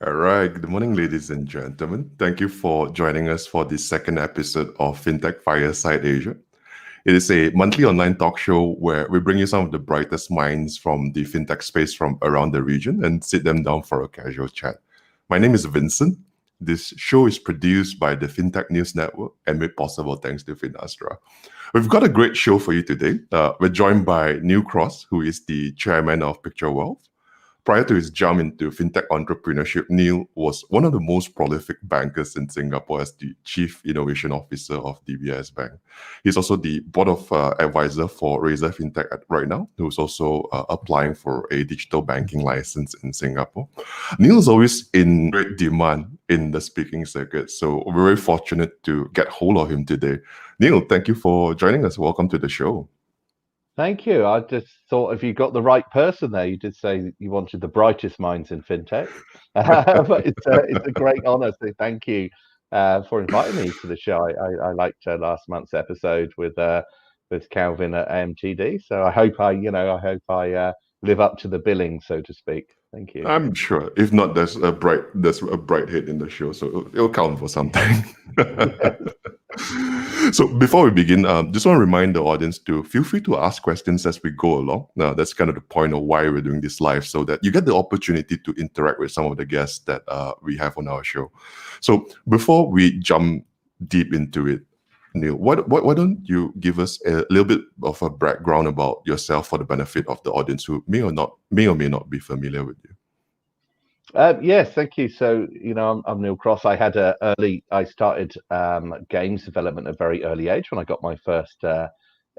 All right. Good morning, ladies and gentlemen. Thank you for joining us for the second episode of Fintech Fireside Asia. It is a monthly online talk show where we bring you some of the brightest minds from the fintech space from around the region and sit them down for a casual chat. My name is Vincent. This show is produced by the Fintech News Network and made possible thanks to Finastra. We've got a great show for you today. We're joined by Neal Cross, who is the chairman of PictureWealth. Prior to his jump into fintech entrepreneurship, Neal was one of the most prolific bankers in Singapore as the Chief Innovation Officer of DBS Bank. He's also the board of advisor for Razer Fintech right now, who's also applying for a digital banking license in Singapore. Neal is always in great demand in the speaking circuit, so we're very fortunate to get hold of him today. Neal, thank you for joining us. Welcome to the show. Thank you. I just thought if you got the right person there, you did say you wanted the brightest minds in fintech. But it's a great honor. So thank you for inviting me to the show. I liked last month's episode with Calvin at AMTD. So I hope I live up to the billing, so to speak. Thank you. I'm sure. If not, there's a bright hit in the show, so it'll count for something. So before we begin, just want to remind the audience to feel free to ask questions as we go along. Now, that's kind of the point of why we're doing this live, so that you get the opportunity to interact with some of the guests that we have on our show. So before we jump deep into it, Neal, why don't you give us a little bit of a background about yourself for the benefit of the audience who may or may not be familiar with you? Yes, thank you. So, I'm Neal Cross. I started games development at a very early age when I got my first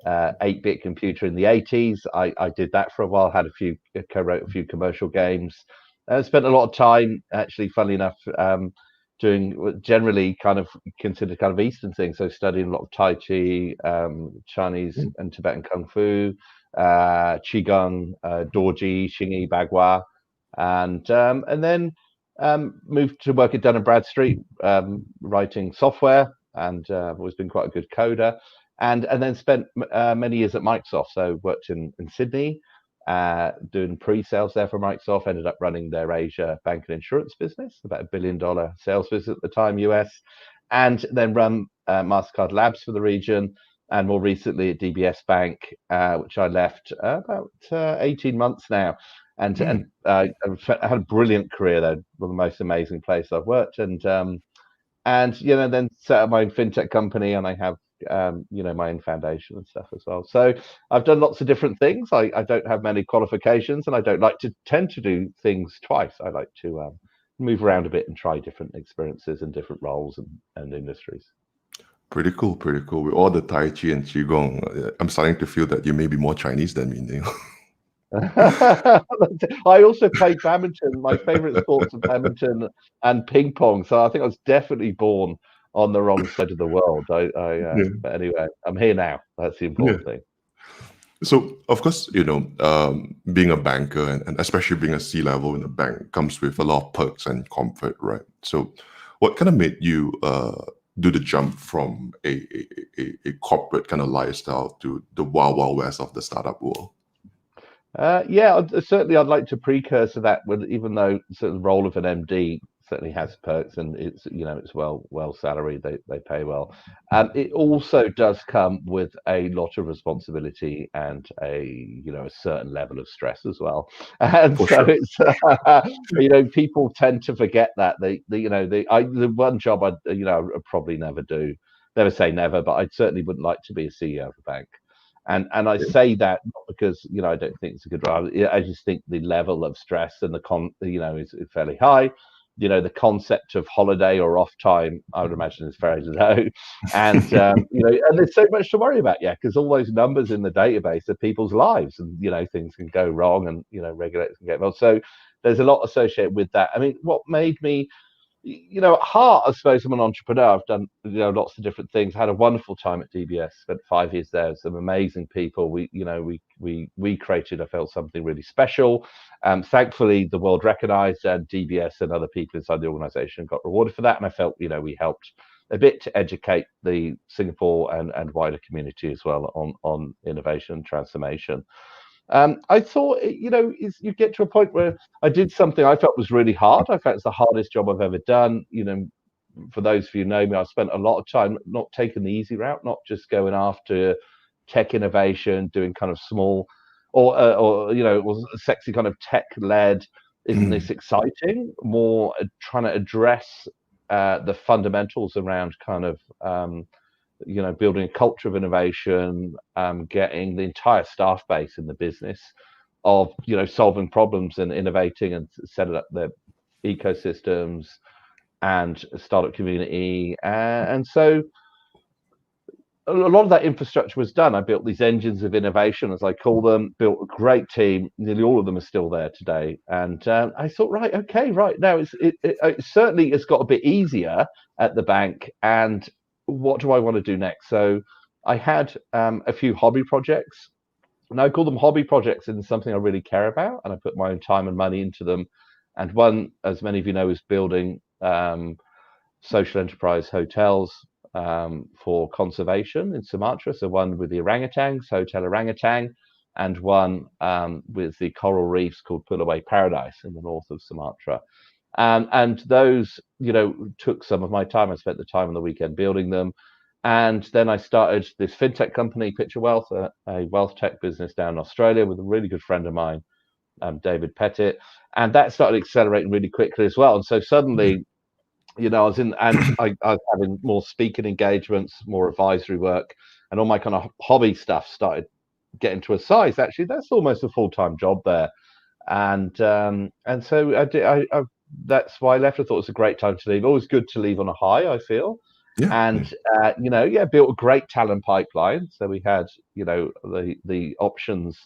8-bit computer in the 80s. I did that for a while, co-wrote a few commercial games. Spent a lot of time, actually, funnily enough, doing what generally kind of considered kind of Eastern things. So studying a lot of Tai Chi, Chinese and Tibetan Kung Fu, Qigong, Dorji, Xingyi, Bagua, and then moved to work at Dun& Bradstreet, writing software, and I've always been quite a good coder, and then spent many years at Microsoft. So worked in Sydney, doing pre-sales there for Microsoft. Ended up running their Asia bank and insurance business, about $1 billion sales business at the time, US, and then run MasterCard Labs for the region. And more recently at DBS Bank, which I left about 18 months now. And I had a brilliant career there, one of the most amazing places I've worked, and then set up my own fintech company, and I have my own foundation and stuff as well. So I've done lots of different things. I don't have many qualifications, and I don't like to tend to do things twice. I like to move around a bit and try different experiences and different roles and industries. Pretty cool, pretty cool. With all the Tai Chi and Qigong, I'm starting to feel that you may be more Chinese than me, Neal. I also played badminton. My favorite sports are badminton and ping pong. So I think I was definitely born on the wrong side of the world. Yeah, But anyway, I'm here now. That's the yeah. important thing. So, of course, being a banker and especially being a C-level in a bank comes with a lot of perks and comfort, right? So, what kind of made you do the jump from a corporate kind of lifestyle to the wild, wild west of the startup world? Certainly I'd like to precursor that, even though the role of an MD certainly has perks, and it's well salaried, they pay well. It also does come with a lot of responsibility and a certain level of stress as well. And For so sure. it's people tend to forget that the one job I'd probably never do, never say never, but I certainly wouldn't like to be a CEO of a bank. And I Yeah, say that not because I don't think it's a good role. I just think the level of stress and is fairly high. The concept of holiday or off time, I would imagine, is very low. And and there's so much to worry about, because all those numbers in the database are people's lives, and things can go wrong, and regulators can get involved. So there's a lot associated with that. I mean, what made me at heart, I suppose I'm an entrepreneur. I've done lots of different things. Had a wonderful time at DBS. Spent 5 years there. Some amazing people. We created, I felt, something really special. Thankfully, the world recognised, and DBS and other people inside the organisation got rewarded for that. And I felt we helped a bit to educate the Singapore and wider community as well on innovation and transformation. I thought, you get to a point where I did something I felt was really hard. I felt it's the hardest job I've ever done. For those of you who know me, I've spent a lot of time not taking the easy route, not just going after tech innovation, doing kind of small or sexy kind of tech led. Isn't this exciting? More trying to address the fundamentals around kind of building a culture of innovation, getting the entire staff base in the business of solving problems and innovating and setting up their ecosystems and a startup community. And so a lot of that infrastructure was done. I built these engines of innovation, as I call them, built a great team. Nearly all of them are still there today. And I thought, right now it certainly has got a bit easier at the bank. And what do I want to do next? So I had a few hobby projects, and I call them hobby projects, and something I really care about, and I put my own time and money into them. And one, as many of you know, is building social enterprise hotels for conservation in Sumatra. So one with the orangutans, Hotel Orangutan, and one with the coral reefs called Pulaway Paradise in the north of Sumatra. And those, took some of my time. I spent the time on the weekend building them. And then I started this fintech company, PictureWealth, a wealth tech business down in Australia with a really good friend of mine, David Pettit. And that started accelerating really quickly as well. And so suddenly, I was having more speaking engagements, more advisory work, and all my kind of hobby stuff started getting to a size. Actually, that's almost a full-time job there. And so that's why I left. I thought it was a great time to leave. Always good to leave on a high, I feel. Yeah. And built a great talent pipeline. So we had the options.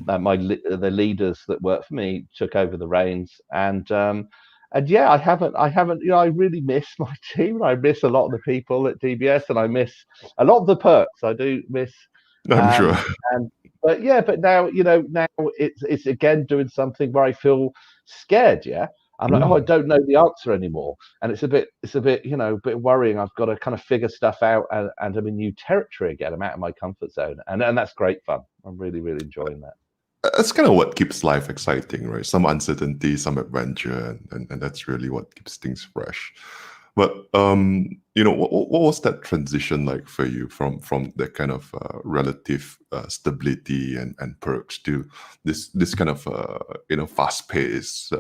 The leaders that worked for me took over the reins, and I haven't. I really miss my team. I miss a lot of the people at DBS, and I miss a lot of the perks. I do miss. I'm sure. But now it's again doing something where I feel scared. Yeah, I'm like, I don't know the answer anymore, and it's a bit a bit worrying. I've got to kind of figure stuff out, and I'm in new territory again. I'm out of my comfort zone, and that's great fun. I'm really enjoying that. That's kind of what keeps life exciting, right? Some uncertainty, some adventure, and that's really what keeps things fresh. But what was that transition like for you from that kind of relative stability and perks to this kind of fast-paced,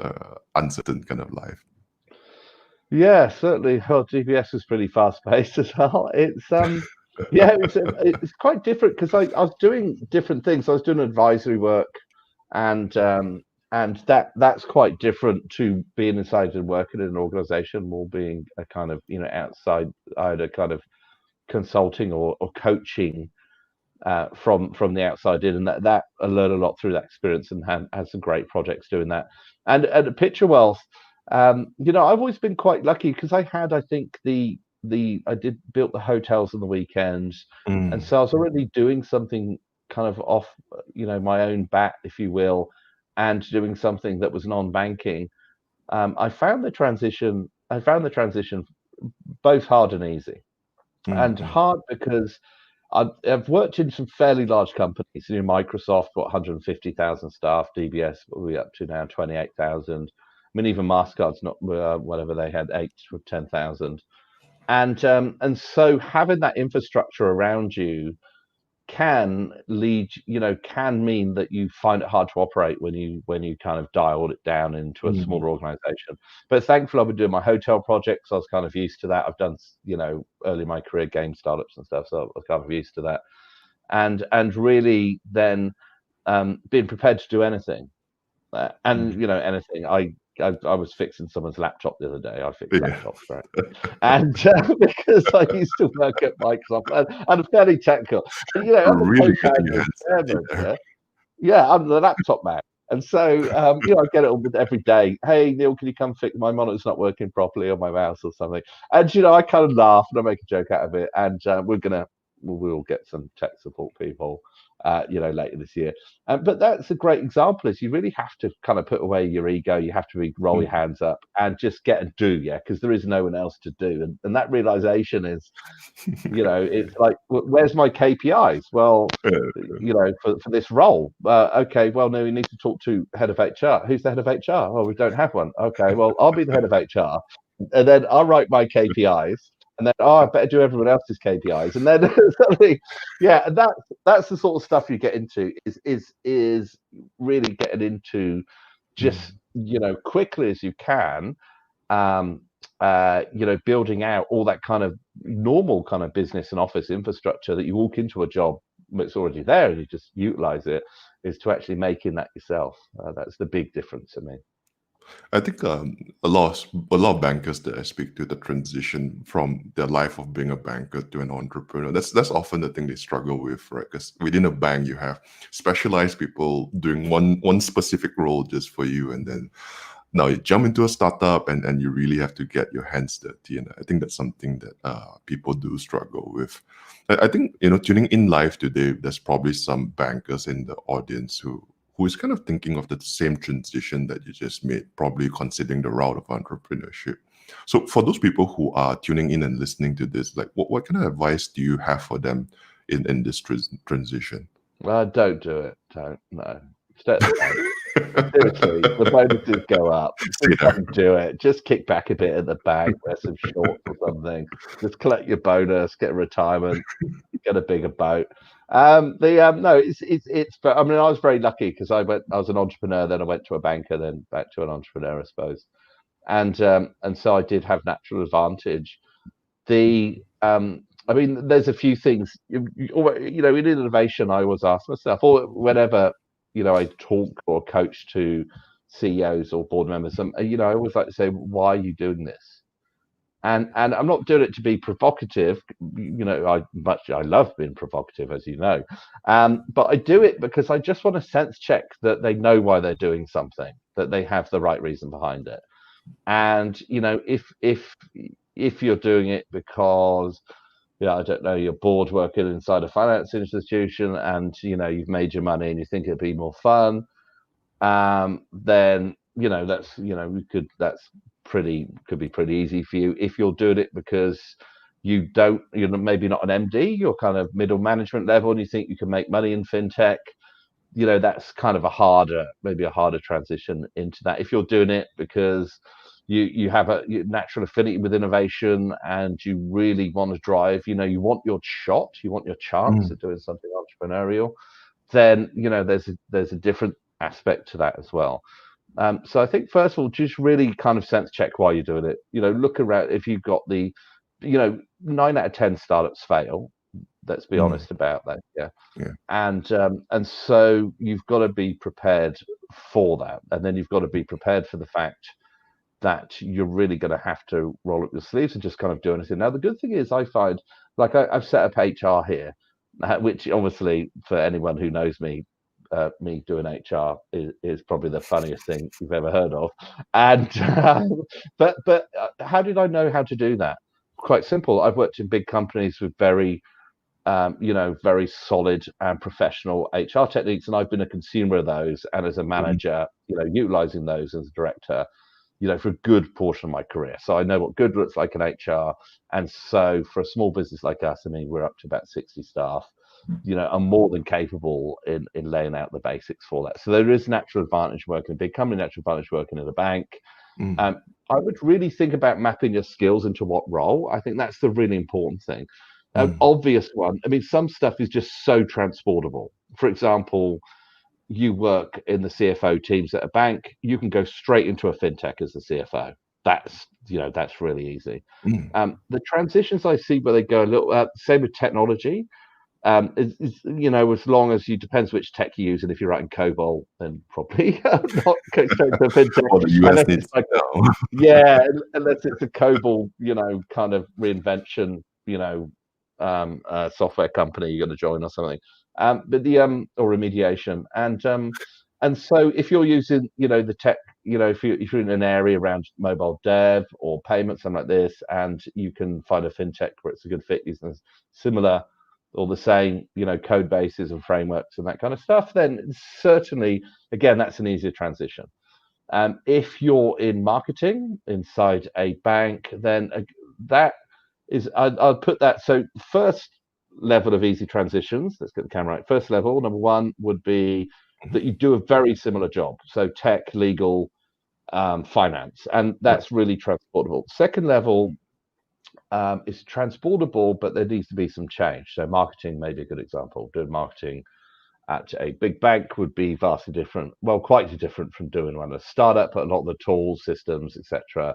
uncertain kind of life? Yeah, certainly. Well, DBS was pretty fast-paced as well. It's it's quite different because I was doing different things. I was doing advisory work, and that's quite different to being inside and working in an organization, more being a kind of outside. I had a kind of consulting or coaching from the outside in, and that I learned a lot through that experience, and had some great projects doing that. And at PictureWealth, I've always been quite lucky because I think I did built the hotels on the weekends, and so I was already doing something kind of off my own bat, if you will, and doing something that was non-banking. I found the transition both hard and easy. And hard because I've worked in some fairly large companies. Microsoft got 150,000 staff. DBS, what are we up to now? 28,000. I mean, even Mastercard's not whatever they had, 8 to 10,000. And so having that infrastructure around you can mean that you find it hard to operate when you kind of dial it down into a smaller organization. But thankfully, I've been doing my hotel projects. I was kind of used to that. I've done early in my career game startups and stuff, so I was kind of used to that. And really then being prepared to do anything. Anything. I was fixing someone's laptop the other day. I fixed laptops, right? And because I used to work at Microsoft, and I'm fairly technical. And, I'm really I'm the laptop man. And so, I get it all every day. Hey, Neil, can you come fix my monitor's not working properly on my mouse or something? And, I kind of laugh and I make a joke out of it. And we'll get some tech support people later this year. But that's a great example. Is you really have to kind of put away your ego. You have to roll your hands up and just get and do, because there is no one else to do. And that realization is, it's like, where's my KPIs? Well, for this role, okay, well, no, we need to talk to head of HR. Who's the head of HR? Oh, we don't have one. Okay, well, I'll be the head of HR, and then I'll write my KPIs, and then I better do everyone else's KPIs, and then suddenly, and that's the sort of stuff you get into. Is really getting into just quickly as you can. Building out all that kind of normal kind of business and office infrastructure that you walk into a job that's already there and you just utilize it, is to actually making that yourself. That's the big difference to me. I think a lot of bankers that I speak to, the transition from their life of being a banker to an entrepreneur, that's often the thing they struggle with, right? Because within a bank, you have specialized people doing one specific role just for you, and then now you jump into a startup and you really have to get your hands dirty. And I think that's something that people do struggle with. I think, tuning in live today, there's probably some bankers in the audience who is kind of thinking of the same transition that you just made, probably considering the route of entrepreneurship. So for those people who are tuning in and listening to this, like what kind of advice do you have for them in this transition? Well, don't do it. No. Seriously, the bonuses go up. Just don't do it. Just kick back a bit at the bank, wear some shorts or something. Just collect your bonus, get a retirement, get a bigger boat. No, it's. But I mean, I was very lucky because I was an entrepreneur, then I went to a banker, then back to an entrepreneur, I suppose. And so I did have natural advantage. I mean, there's a few things. In innovation, I always ask myself, or whenever I talk or coach to CEOs or board members, I always like to say, why are you doing this? And I'm not doing it to be provocative. I love being provocative, as you know. But I do it because I just want to sense check that they know why they're doing something, that they have the right reason behind it. And if you're doing it because I don't know, you're bored working inside a finance institution and you've made your money and you think it'd be more fun, then could be pretty easy for you. If you're doing it because you're maybe not an MD, you're kind of middle management level and you think you can make money in fintech, that's kind of a harder transition into that. If you're doing it because you have a natural affinity with innovation and you really want to drive, you want your shot, you want your chance of doing something entrepreneurial, then there's a different aspect to that as well. So I think first of all, just really kind of sense check why you're doing it. Look around. If you've got 9 out of 10 startups fail. Let's be honest about that. Yeah. And so you've got to be prepared for that, and then you've got to be prepared for the fact that you're really going to have to roll up your sleeves and just kind of do anything. Now, the good thing is I find, like I've set up HR here, which obviously for anyone who knows me, me doing HR is probably the funniest thing you've ever heard of. And but how did I know how to do that? Quite simple. I've worked in big companies with very very solid and professional HR techniques, and I've been a consumer of those, and as a manager, utilizing those as a director, for a good portion of my career. So I know what good looks like in HR. And so for a small business like us, I mean, we're up to about 60 staff, I'm more than capable in laying out the basics for that. So there is natural advantage working in a big company, natural advantage working in a bank. I would really think about mapping your skills into what role. I think that's the really important thing. An obvious one. I mean, some stuff is just so transportable. For example, you work in the CFO teams at a bank, you can go straight into a fintech as the CFO. That's really easy. The transitions I see where they go a little same with technology. Is as long as depends which tech you use, and if you're writing COBOL, then probably not go straight to a fintech. Or the US needs unless it's a COBOL, kind of reinvention, software company you're going to join or something. But or remediation, and so if you're using the tech, if you're in an area around mobile dev or payments, something like this, and you can find a fintech where it's a good fit using similar or the same, code bases and frameworks and that kind of stuff, then certainly, again, that's an easier transition. If you're in marketing inside a bank, then that is, I'll put that. So first level of easy transitions, let's get the camera right. First level, number one would be that you do a very similar job. So tech, legal, finance, and that's really transportable. Second level is transportable, but there needs to be some change. So marketing may be a good example. Doing marketing at a big bank would be vastly different, well, quite different from doing one at a startup. A lot of the tools, systems, etc.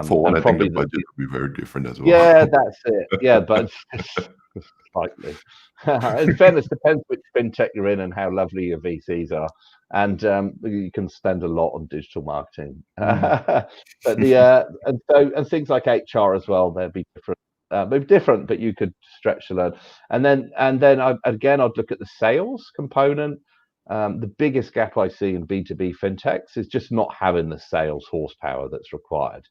For one, And I think the probably budget would be very different as well. yeah, that's it. Yeah, but slightly. In fairness, depends which fintech you're in and how lovely your VCs are, and you can spend a lot on digital marketing. But and things like HR as well, they'd be different. Maybe different, but you could stretch to learn. And then I'd look at the sales component. The biggest gap I see in B2B fintechs is just not having the sales horsepower that's required.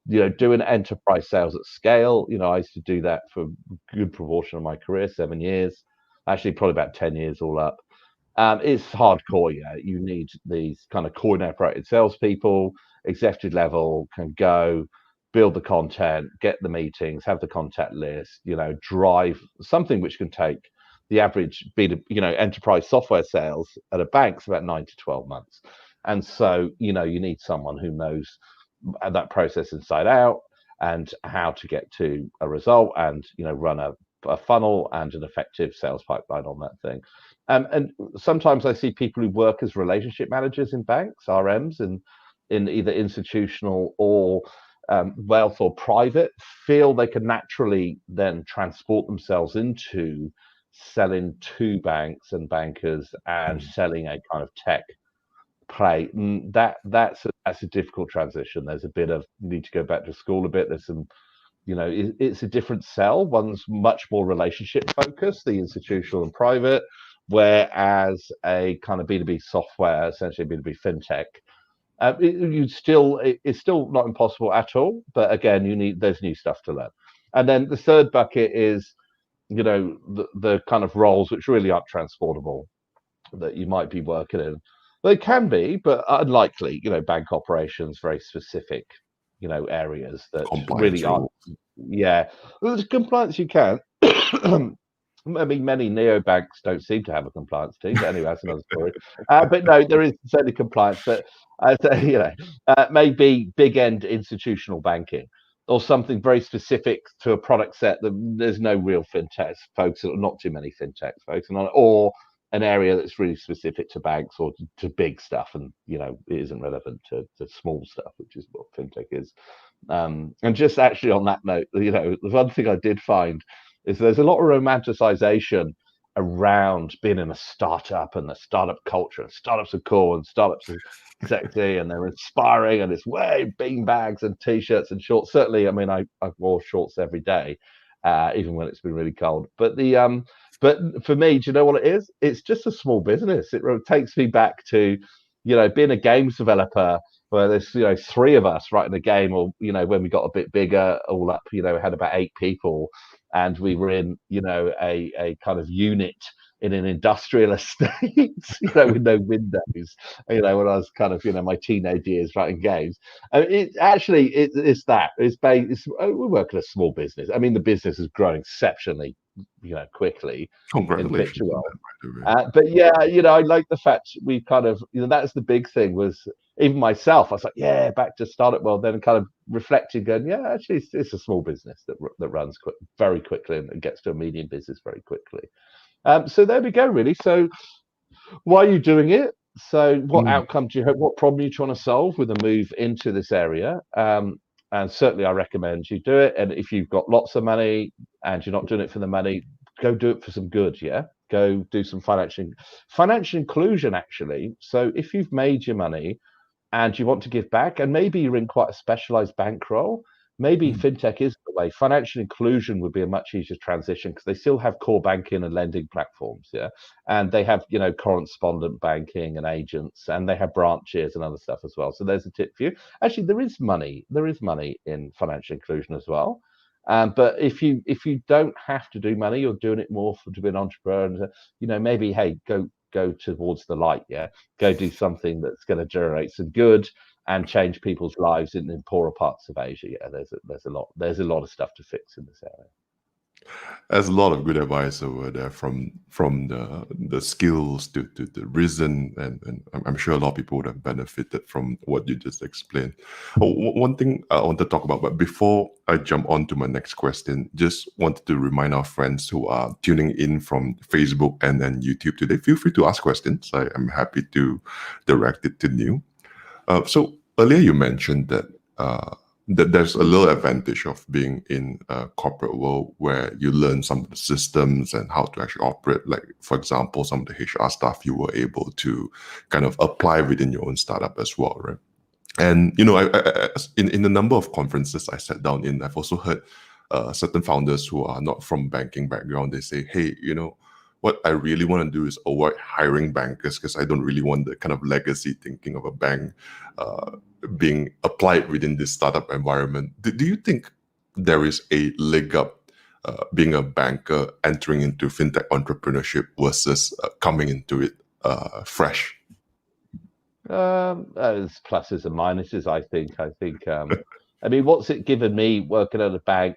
Doing enterprise sales at scale. I used to do that for a good proportion of my career, 7 years, actually probably about 10 years all up. It's hardcore. Yeah, you need these kind of coin-operated salespeople, executive level, can go build the content, get the meetings, have the contact list, drive something which can take the average enterprise software sales at a bank's about 9 to 12 months. And so, you need someone who knows that process inside out and how to get to a result and, run a funnel and an effective sales pipeline on that thing. And sometimes I see people who work as relationship managers in banks, RMs, in either institutional or wealth or private, feel they can naturally then transport themselves into selling to banks and bankers and selling a kind of tech play. That's a difficult transition. There's a bit of need to go back to school a bit. There's some, it's a different sell. One's much more relationship focused, the institutional and private, whereas a kind of B2B software, essentially B2B fintech, it's still not impossible at all. But again, there's new stuff to learn. And then the third bucket is, the kind of roles which really aren't transportable that you might be working in. They can be, but unlikely. Bank operations, very specific, areas that Compliance really aren't. Yeah, well, there's compliance you can. I mean, many neobanks don't seem to have a compliance team, but anyway, that's another story. But no, there is certainly compliance. But maybe big end institutional banking or something very specific to a product set that there's no real fintechs focus, or not too many fintechs focusing on it, or an area that's really specific to banks or to big stuff, and it isn't relevant to small stuff, which is what fintech is. And just actually on that note, the one thing I did find is there's a lot of romanticization around being in a startup and the startup culture. And startups are cool and startups are sexy and they're inspiring and it's way bean bags and t-shirts and shorts. Certainly, I mean, I wore shorts every day, even when it's been really cold. But but for me, do you know what it is? It's just a small business. It takes me back to, being a games developer where there's, 3 of us writing a game, or, when we got a bit bigger, all up, had about 8 people, and we were in, a kind of unit in an industrial estate, with no windows, when I was kind of, my teenage years writing games. I mean, it's we work in a small business. I mean, the business is growing exceptionally, quickly in Congratulations. PictureWealth. But yeah, I like the fact we kind of, that's the big thing was, even myself, I was like, yeah, back to startup world, then kind of reflecting, going, yeah, actually, it's a small business that runs very quickly and gets to a medium business very quickly. So there we go, really. So why are you doing it? So what outcome do you hope? What problem are you trying to solve with a move into this area? And certainly, I recommend you do it. And if you've got lots of money and you're not doing it for the money, go do it for some good. Yeah, go do some financial inclusion. Actually, so if you've made your money and you want to give back, and maybe you're in quite a specialized bank role, maybe fintech is the way. Financial inclusion would be a much easier transition because they still have core banking and lending platforms, yeah, and they have correspondent banking and agents, and they have branches and other stuff as well. So there's a tip for you. Actually, there is money in financial inclusion as well. But if you don't have to do money, you're doing it more to be an entrepreneur. And maybe hey, go towards the light. Yeah, go do something that's going to generate some good and change people's lives in poorer parts of Asia. Yeah, there's a lot of stuff to fix in this area. There's a lot of good advice over there, from the skills to the reason, and I'm sure a lot of people would have benefited from what you just explained. One thing I want to talk about, but before I jump on to my next question, just wanted to remind our friends who are tuning in from Facebook and YouTube today, feel free to ask questions. I am happy to direct it to Neal. So earlier you mentioned that that there's a little advantage of being in a corporate world where you learn some of the systems and how to actually operate. Like, for example, some of the HR stuff you were able to kind of apply within your own startup as well, right? And in the number of conferences I sat down in, I've also heard certain founders who are not from banking background. They say, "Hey, what I really want to do is avoid hiring bankers because I don't really want the kind of legacy thinking of a bank being applied within this startup environment." Do you think there is a leg up being a banker entering into fintech entrepreneurship versus coming into it fresh? There's pluses and minuses, I think. I mean, what's it given me working at a bank?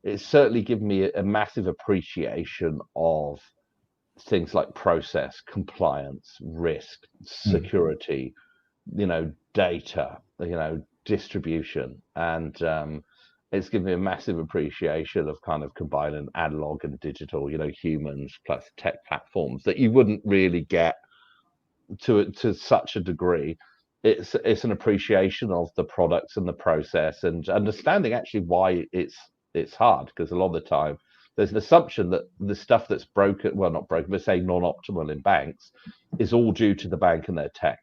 It's certainly given me a massive appreciation of things like process, compliance, risk, security, data, distribution. And it's given me a massive appreciation of kind of combining analog and digital, humans plus tech platforms that you wouldn't really get to such a degree. It's an appreciation of the products and the process and understanding actually why it's hard, because a lot of the time there's an assumption that the stuff that's broken, well, not broken, but say non-optimal in banks, is all due to the bank and their tech.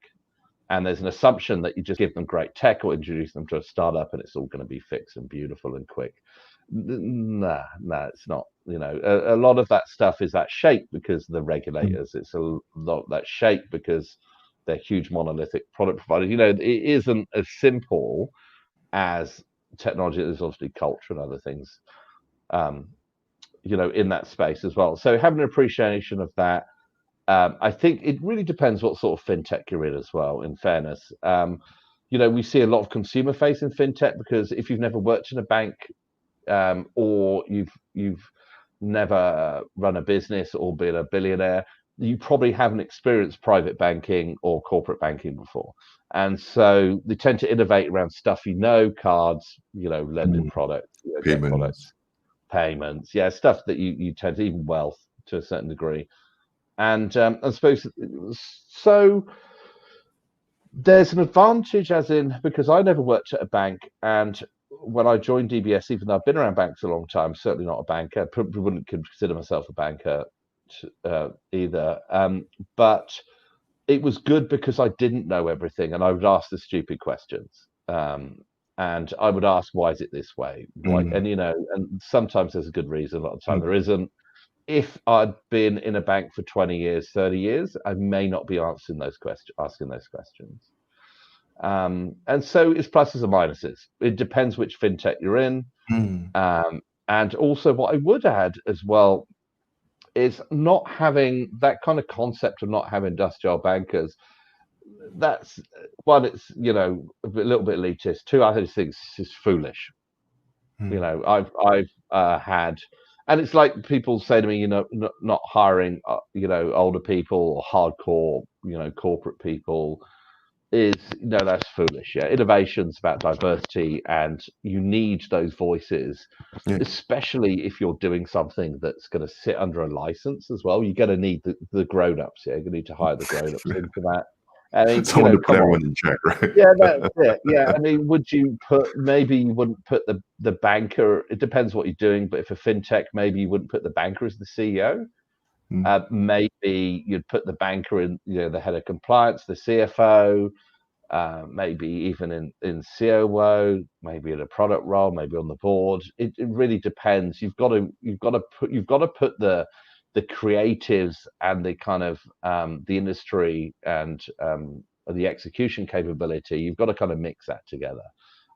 And there's an assumption that you just give them great tech or introduce them to a startup and it's all going to be fixed and beautiful and quick. Nah, it's not. A lot of that stuff is that shape because of the regulators. It's a lot that shape because they're huge monolithic product providers. It isn't as simple as technology. There's obviously culture and other things, in that space as well. So having an appreciation of that, I think it really depends what sort of fintech you're in as well, in fairness. We see a lot of consumer facing fintech because if you've never worked in a bank, or you've never run a business or been a billionaire, you probably haven't experienced private banking or corporate banking before. And so they tend to innovate around stuff, cards, lending products, debt products, payments, stuff that you tend to, even wealth to a certain degree. And I suppose so. There's an advantage, as in, because I never worked at a bank, and when I joined DBS, even though I've been around banks a long time, certainly not a banker, probably wouldn't consider myself a banker either. But it was good because I didn't know everything, and I would ask the stupid questions. And I would ask, why is it this way? Why? And and sometimes there's a good reason, a lot of the time there isn't. If I'd been in a bank for 20 years, 30 years, I may not be asking those questions. And so it's pluses and minuses. It depends which fintech you're in. And also what I would add as well is not having that kind of concept of not having industrial bankers. That's one, it's, a little bit elitist. Two, I think it's foolish. I've had, and it's like people say to me, not hiring, older people or hardcore, corporate people is, that's foolish. Yeah, innovation's about diversity, and you need those voices, especially if you're doing something that's going to sit under a license as well. You're going to need the grown-ups. Yeah, you're going to need to hire the grown-ups into that. I mean, someone to put everyone in check, right? Yeah, that's it. Yeah, I mean, maybe you wouldn't put the banker. It depends what you're doing, but if a fintech, maybe you wouldn't put the banker as the CEO. Maybe you'd put the banker in, the head of compliance, the CFO, maybe even in COO, maybe in a product role, maybe on the board. It really depends. You've got to put the creatives and the kind of the industry and the execution capability. You've got to kind of mix that together.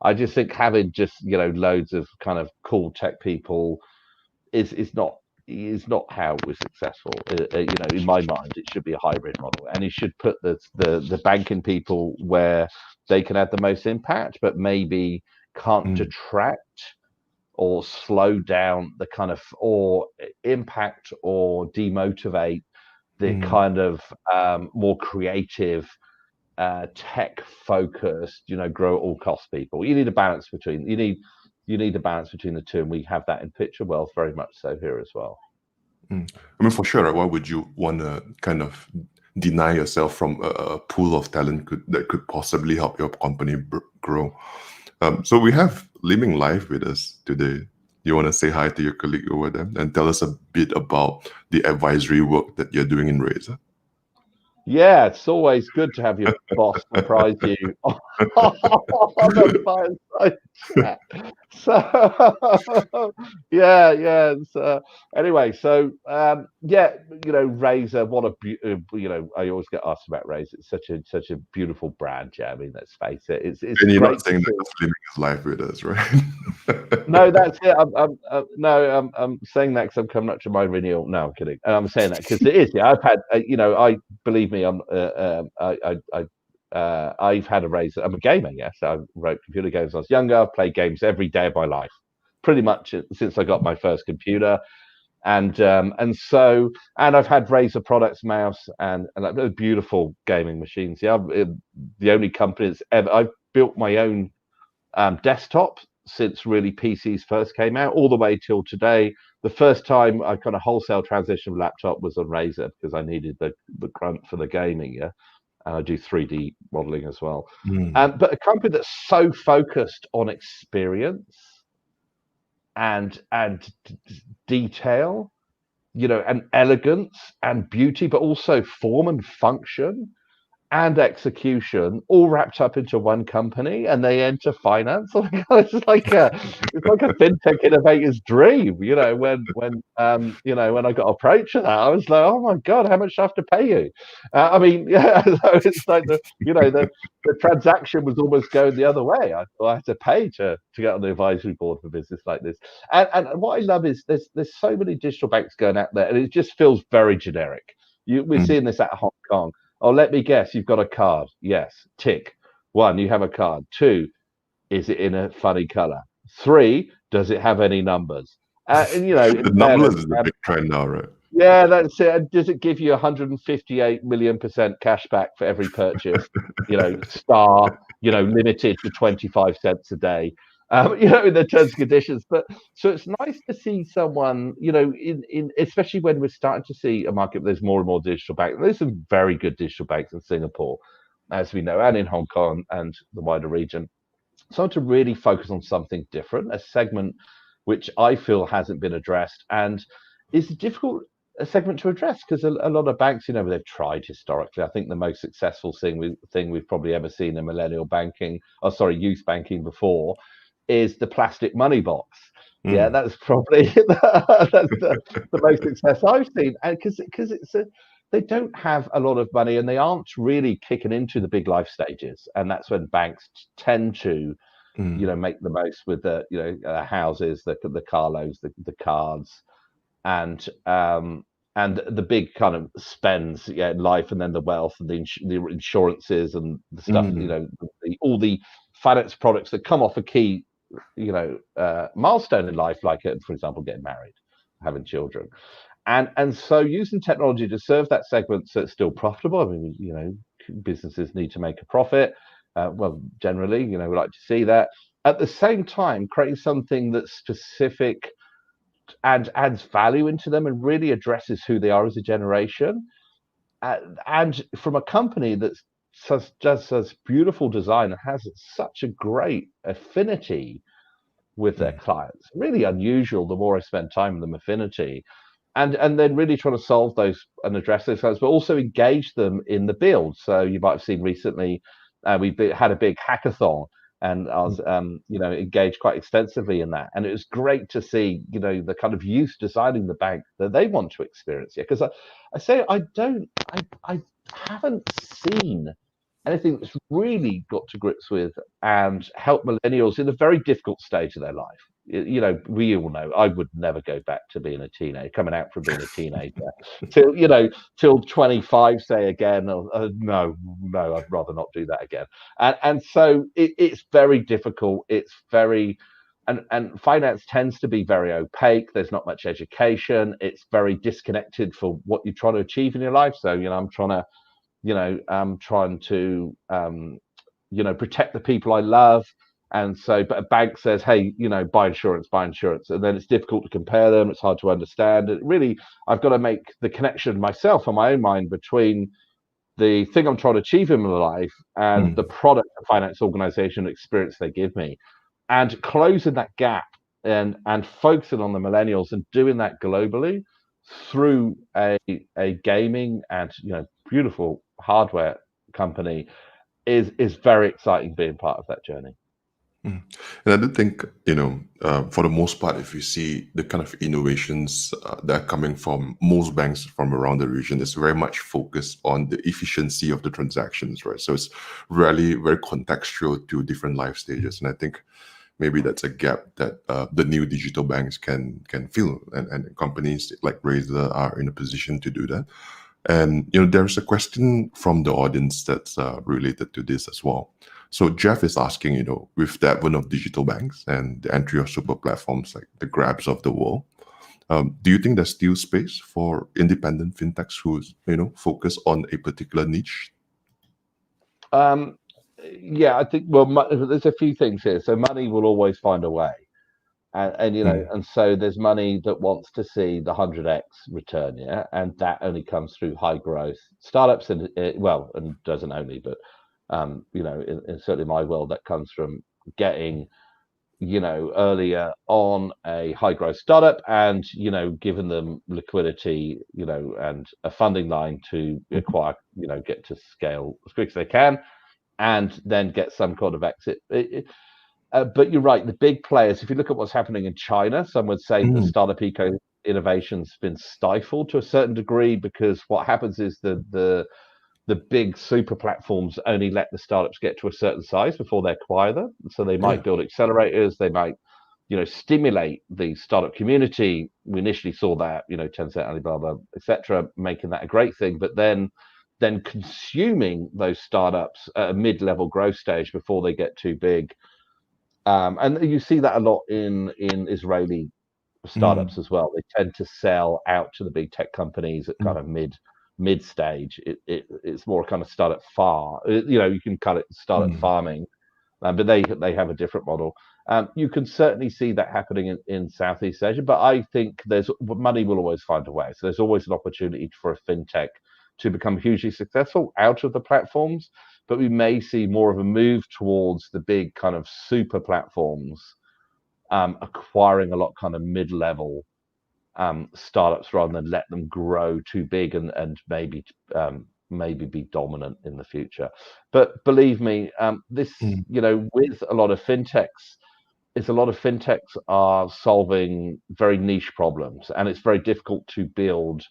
I just think having just loads of kind of cool tech people is not how we're successful. In my mind, it should be a hybrid model, and you should put the banking people where they can have the most impact, but maybe can't detract or slow down the kind of or impact or demotivate the kind of more creative, tech focused, grow at all cost people. You need a balance between the two, and we have that in PictureWealth very much so here as well. I mean, for sure, right? Why would you want to kind of deny yourself from a pool of talent that could possibly help your company grow? So we have Living Life with us today. You want to say hi to your colleague over there and tell us a bit about the advisory work that you're doing in Razer? Yeah, it's always good to have your boss surprise you on the fireside chat. So, yeah. Anyway, so Razer. What a I always get asked about Razer. It's such a beautiful brand. Yeah, I mean, let's face it. It's And you're great not saying that you're living his life with us, right? No, that's it. I'm saying that because I'm coming up to my renewal. No, I'm kidding. I'm saying that because it is. Yeah, I've had. I believe me. I've had a Razer. I'm a gamer. Yes, I wrote computer games when I was younger. I've played games every day of my life, pretty much since I got my first computer. And I've had Razer products, mouse, and like those beautiful gaming machines. Yeah, the only company that's ever. I've built my own desktop since really PCs first came out, all the way till today. The first time I kind of wholesale transition laptop was on Razer because I needed the grunt for the gaming, yeah. And I do 3D modeling as well. But a company that's so focused on experience and detail, and elegance and beauty, but also form and function and execution all wrapped up into one company, and they enter finance. Oh my God, it's like a fintech innovator's dream. When I got approached to that, I was like, oh my God, how much do I have to pay you? I mean, yeah, so it's like the transaction was almost going the other way. I had to pay to get on the advisory board for business like this. And what I love is there's so many digital banks going out there, and it just feels very generic. We're seeing this at Hong Kong. Oh, let me guess, you've got a card. Yes. Tick. 1, you have a card. 2, is it in a funny color? 3, does it have any numbers? The numbers is the big trend now, right? Yeah, that's it. And does it give you 158 million% cash back for every purchase? Star, limited to 25 cents a day. In the terms and conditions. But so it's nice to see someone, in especially when we're starting to see a market where there's more and more digital banks. There's some very good digital banks in Singapore, as we know, and in Hong Kong and the wider region. So to really focus on something different, a segment which I feel hasn't been addressed and is difficult a segment to address because a lot of banks, they've tried historically. I think the most successful thing we've probably ever seen in millennial banking, youth banking before, is the plastic money box. Yeah, that's probably that's the most success I've seen, and because they don't have a lot of money and they aren't really kicking into the big life stages, and that's when banks tend to, make the most with the houses, the car loans, the cards, and the big kind of spends, in life, and then the wealth and the insurances and the stuff, all the finance products that come off a key milestone in life, like for example getting married, having children, and so using technology to serve that segment so it's still profitable. I mean, businesses need to make a profit, well, generally, we like to see that. At the same time, creating something that's specific and adds value into them and really addresses who they are as a generation, and from a company that's does such beautiful design and has such a great affinity with their clients. Really unusual. The more I spend time with them, affinity, and then really trying to solve those and address those clients, but also engage them in the build. So you might have seen recently, we had a big hackathon, and I was engaged quite extensively in that, and it was great to see the kind of youth designing the bank that they want to experience. Yeah, because I haven't seen anything that's really got to grips with and help millennials in a very difficult stage of their life. You know, we all know I would never go back to being a teenager, coming out from being a teenager till 25, say again. No, I'd rather not do that again. And so it's very difficult. It's very, and finance tends to be very opaque. There's not much education. It's very disconnected for what you're trying to achieve in your life. So, I'm trying to protect the people I love. And so, but a bank says, hey, buy insurance, and then it's difficult to compare them. It's hard to understand. It really, I've got to make the connection myself in my own mind between the thing I'm trying to achieve in my life and the product the finance organization experience they give me, and closing that gap and focusing on the millennials and doing that globally through a gaming and beautiful hardware company is very exciting being part of that journey. And I do think, for the most part, if you see the kind of innovations that are coming from most banks from around the region, it's very much focused on the efficiency of the transactions, right? So it's really very contextual to different life stages. And I think maybe that's a gap that the new digital banks can fill, and companies like Razer are in a position to do that. And there's a question from the audience that's related to this as well. So Jeff is asking, with the advent of digital banks and the entry of super platforms like the Grabs of the world, do you think there's still space for independent fintechs who, focus on a particular niche? Yeah, I think, there's a few things here. So money will always find a way. And so there's money that wants to see the 100x return, and that only comes through high growth startups, and doesn't only, but in certainly my world, that comes from getting earlier on a high growth startup and giving them liquidity, and a funding line to acquire, get to scale as quick as they can, and then get some kind of exit. But you're right, the big players, if you look at what's happening in China, some would say the startup eco innovation's been stifled to a certain degree, because what happens is the big super platforms only let the startups get to a certain size before they acquire them. So they might build accelerators, they might stimulate the startup community. We initially saw that, Tencent, Alibaba, etc., making that a great thing, but then consuming those startups at a mid-level growth stage before they get too big. And you see that a lot in Israeli startups as well. They tend to sell out to the big tech companies at kind of mid stage. It's more kind of startup you can call it startup farming, but they have a different model. You can certainly see that happening in Southeast Asia, but I think money will always find a way. So there's always an opportunity for a fintech to become hugely successful out of the platforms. But we may see more of a move towards the big kind of super platforms acquiring a lot kind of mid-level startups, rather than let them grow too big and maybe be dominant in the future. But believe me, this with a lot of fintechs, a lot of fintechs are solving very niche problems, and it's very difficult to build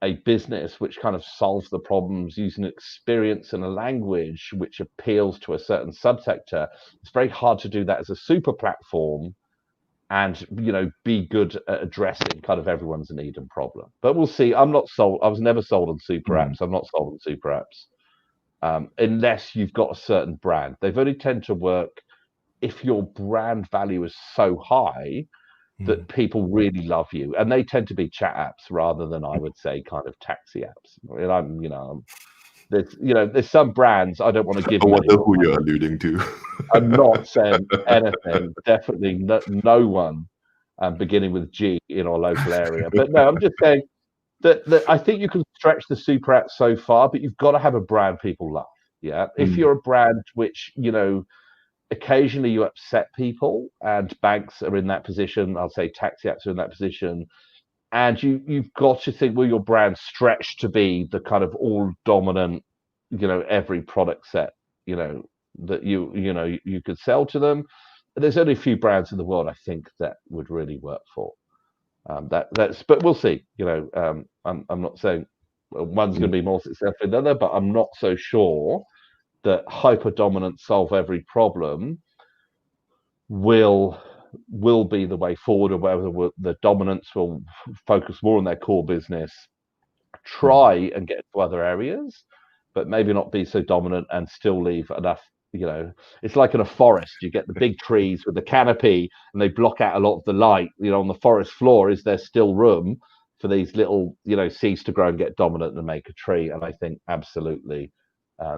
a business which kind of solves the problems using experience and a language which appeals to a certain subsector. It's very hard to do that as a super platform and be good at addressing kind of everyone's need and problem. But we'll see. I'm not sold. I was never sold on super apps. I'm not sold on super apps unless you've got a certain brand. They've only tend to work if your brand value is so high that people really love you, and they tend to be chat apps rather than, I would say, kind of taxi apps. And there's some brands I don't want to give. I wonder who you're alluding to. I'm not saying anything. Definitely no one beginning with G in our local area. But no, I'm just saying that I think you can stretch the super app so far, but you've got to have a brand people love. Yeah, if you're a brand which occasionally you upset people, and banks are in that position, I'll say taxi apps are in that position, and you've got to think, will your brand stretch to be the kind of all dominant, every product set, that you could sell to them. There's only a few brands in the world I think that would really work for. But we'll see. I'm not saying one's going to be more successful than the other, but I'm not so sure that hyper dominant solve every problem will be the way forward, or whether the dominance will focus more on their core business, try and get to other areas, but maybe not be so dominant and still leave enough. It's like in a forest. You get the big trees with the canopy, and they block out a lot of the light. On the forest floor, is there still room for these little, seeds to grow and get dominant and make a tree? And I think absolutely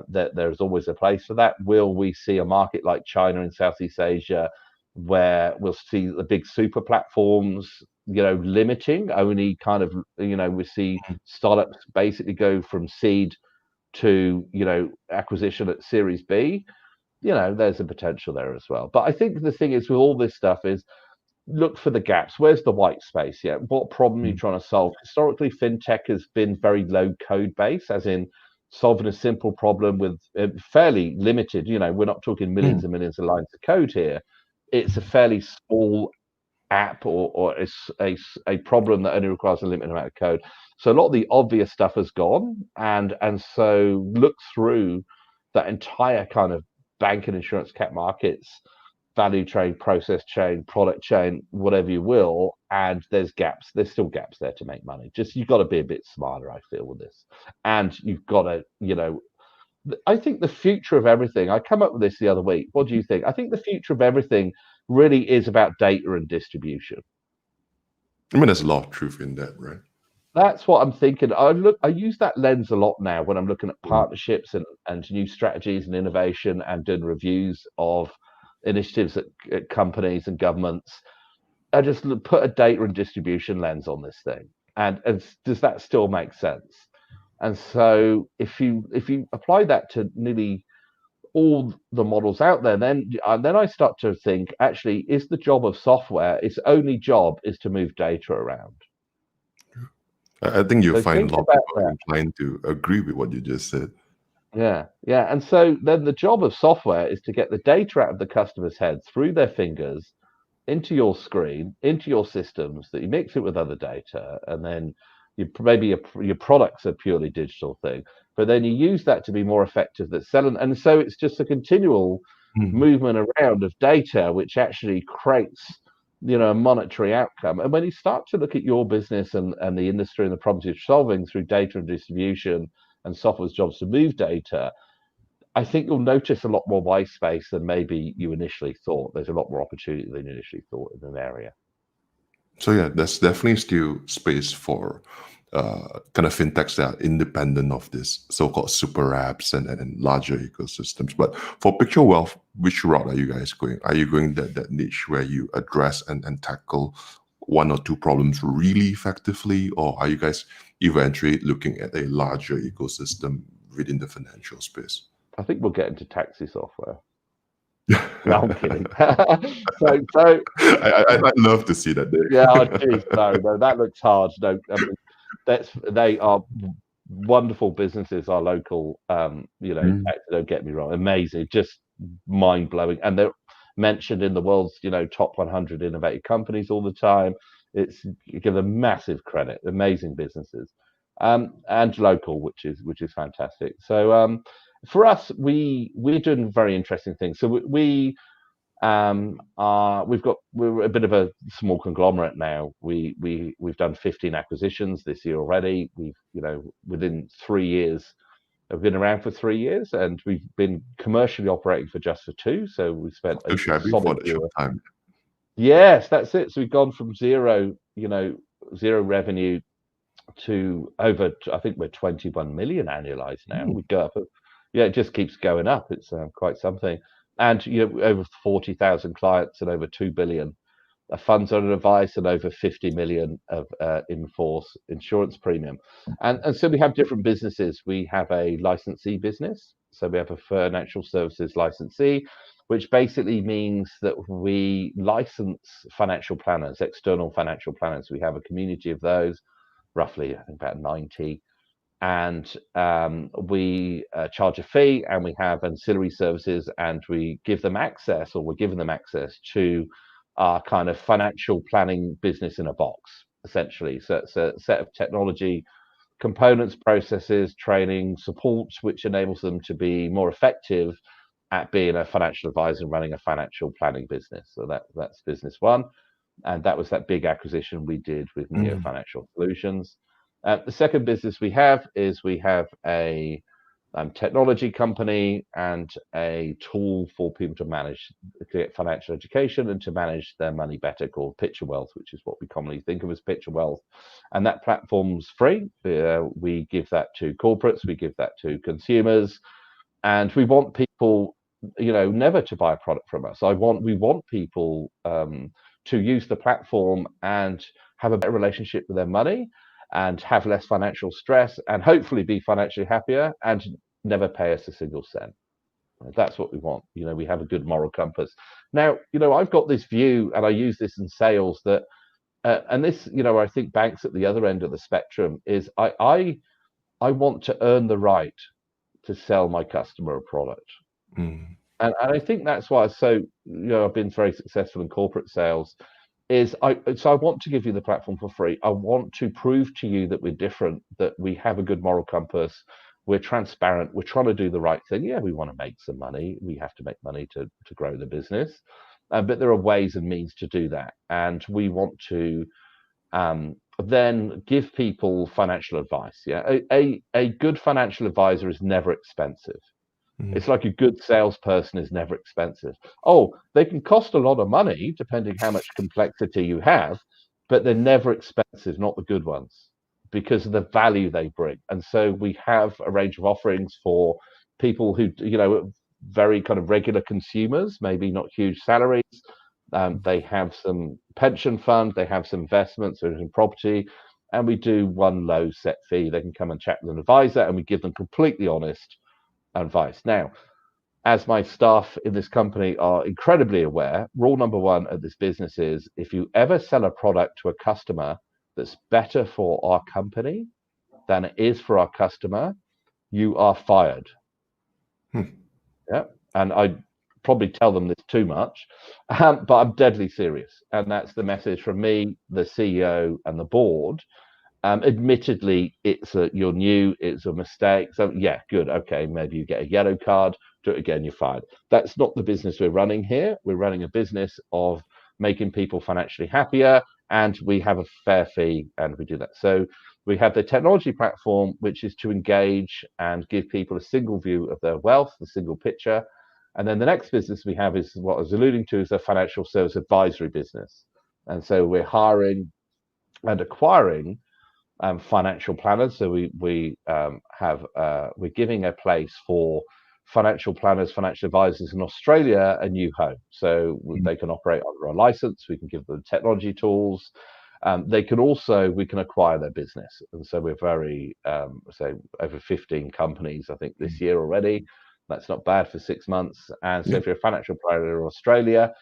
that there's always a place for that. Will we see a market like China and Southeast Asia, where we'll see the big super platforms, limiting only kind of, we see startups basically go from seed to, acquisition at Series B? There's a potential there as well. But I think the thing is with all this stuff is look for the gaps. Where's the white space? Yeah. What problem are you trying to solve? Historically, fintech has been very low code base, as in solving a simple problem with fairly limited, we're not talking millions and millions of lines of code here. It's a fairly small app, or a problem that only requires a limited amount of code. So a lot of the obvious stuff has gone, and so look through that entire kind of bank and insurance cap markets, value chain, process chain, product chain, whatever you will, and there's gaps. There's still gaps there to make money. Just you've got to be a bit smarter, I feel, with this, and you've got to, I think the future of everything. I come up with this the other week. What do you think? I think the future of everything really is about data and distribution. I mean, there's a lot of truth in that, right? That's what I'm thinking. I use that lens a lot now when I'm looking at partnerships and new strategies and innovation, and doing reviews of initiatives at companies and governments. I just put a data and distribution lens on this thing, and does that still make sense? And so if you apply that to nearly all the models out there, then I start to think, actually, is the job of software, its only job is to move data around? I think you'll So find think a lot of about people that. inclined to agree with what you just said. Yeah. And so then the job of software is to get the data out of the customer's head through their fingers into your screen, into your systems, that you mix it with other data, and then maybe your products are purely digital thing, but then you use that to be more effective at selling. And so it's just a continual movement around of data, which actually creates, a monetary outcome. And when you start to look at your business and the industry and the problems you're solving through data and distribution and software's jobs to move data, I think you'll notice a lot more white space than maybe you initially thought. There's a lot more opportunity than you initially thought in an area. So yeah, there's definitely still space for kind of fintechs that are independent of this so-called super apps and larger ecosystems. But for PictureWealth, which route are you guys going? Are you going that niche where you address and tackle one or two problems really effectively, or are you guys eventually looking at a larger ecosystem within the financial space? I think we'll get into taxi software. No, I'm kidding. so I'd love to see that, Dave. yeah, geez, no, that looks hard. No, I mean, they are wonderful businesses. Our local, don't get me wrong, amazing, just mind blowing, and they're mentioned in the world's, top 100 innovative companies all the time. You give them massive credit. Amazing businesses, and local, which is fantastic. So for us, we're doing very interesting things. So we're a bit of a small conglomerate now. We've done 15 acquisitions this year already. We've, within 3 years, have been around for 3 years, and we've been commercially operating for just 2. So we spent a solid year. Time. Yes, that's it. So we've gone from zero revenue to over, I think we're 21 million annualized now. We go up, it just keeps going up. It's quite something. And over 40,000 clients and over 2 billion of funds under advice and over 50 million of in-force insurance premium. And so we have different businesses. We have a licensee business. So we have a financial services licensee, which basically means that we license financial planners, external financial planners. We have a community of those, roughly, I think about 90. And we charge a fee, and we have ancillary services, and we give them access, or we're giving them access to our kind of financial planning business in a box, essentially. So it's a set of technology components, processes, training, support, which enables them to be more effective at being a financial advisor and running a financial planning business. So that's business one. And that was that big acquisition we did with Neo Financial Solutions. The second business we have is we have a technology company and a tool for people to get financial education and to manage their money better, called PictureWealth, which is what we commonly think of as PictureWealth. And that platform's free. We give that to corporates, we give that to consumers, and we want people, never to buy a product from us. We want people to use the platform and have a better relationship with their money and have less financial stress and hopefully be financially happier and never pay us a single cent. That's what we want. We have a good moral compass. Now, I've got this view, and I use this in sales, that and this, I think banks at the other end of the spectrum is I want to earn the right to sell my customer a product. And I think that's why I've been very successful in corporate sales. I want to give you the platform for free. I want to prove to you that we're different, that we have a good moral compass, we're transparent, we're trying to do the right thing. Yeah, we want to make some money. We have to make money to grow the business, but there are ways and means to do that. And we want to then give people financial advice. Yeah, a good financial advisor is never expensive. It's like a good salesperson is never expensive. Oh, they can cost a lot of money depending how much complexity you have, but they're never expensive, not the good ones, because of the value they bring. And so we have a range of offerings for people who, very kind of regular consumers, maybe not huge salaries. They have some pension fund, they have some investments, there's some property, and we do one low set fee. They can come and chat with an advisor, and we give them completely honest advice. Now, as my staff in this company are incredibly aware, rule number one of this business is, if you ever sell a product to a customer that's better for our company than it is for our customer, you are fired. Yeah, and I probably tell them this too much, but I'm deadly serious, and that's the message from me, the CEO, and the board. Admittedly, you're new, it's a mistake. So yeah, good. Okay, maybe you get a yellow card, do it again, you're fired. That's not the business we're running here. We're running a business of making people financially happier, and we have a fair fee, and we do that. So we have the technology platform, which is to engage and give people a single view of their wealth, a single picture. And then the next business we have is what I was alluding to, is a financial service advisory business. And so we're hiring and acquiring financial planners. So we're giving a place for financial planners, financial advisors in Australia a new home. So they can operate under a license. We can give them technology tools. We can acquire their business. And so we're very, over 15 companies, I think, this year already. That's not bad for 6 months. And so if you're a financial planner in Australia,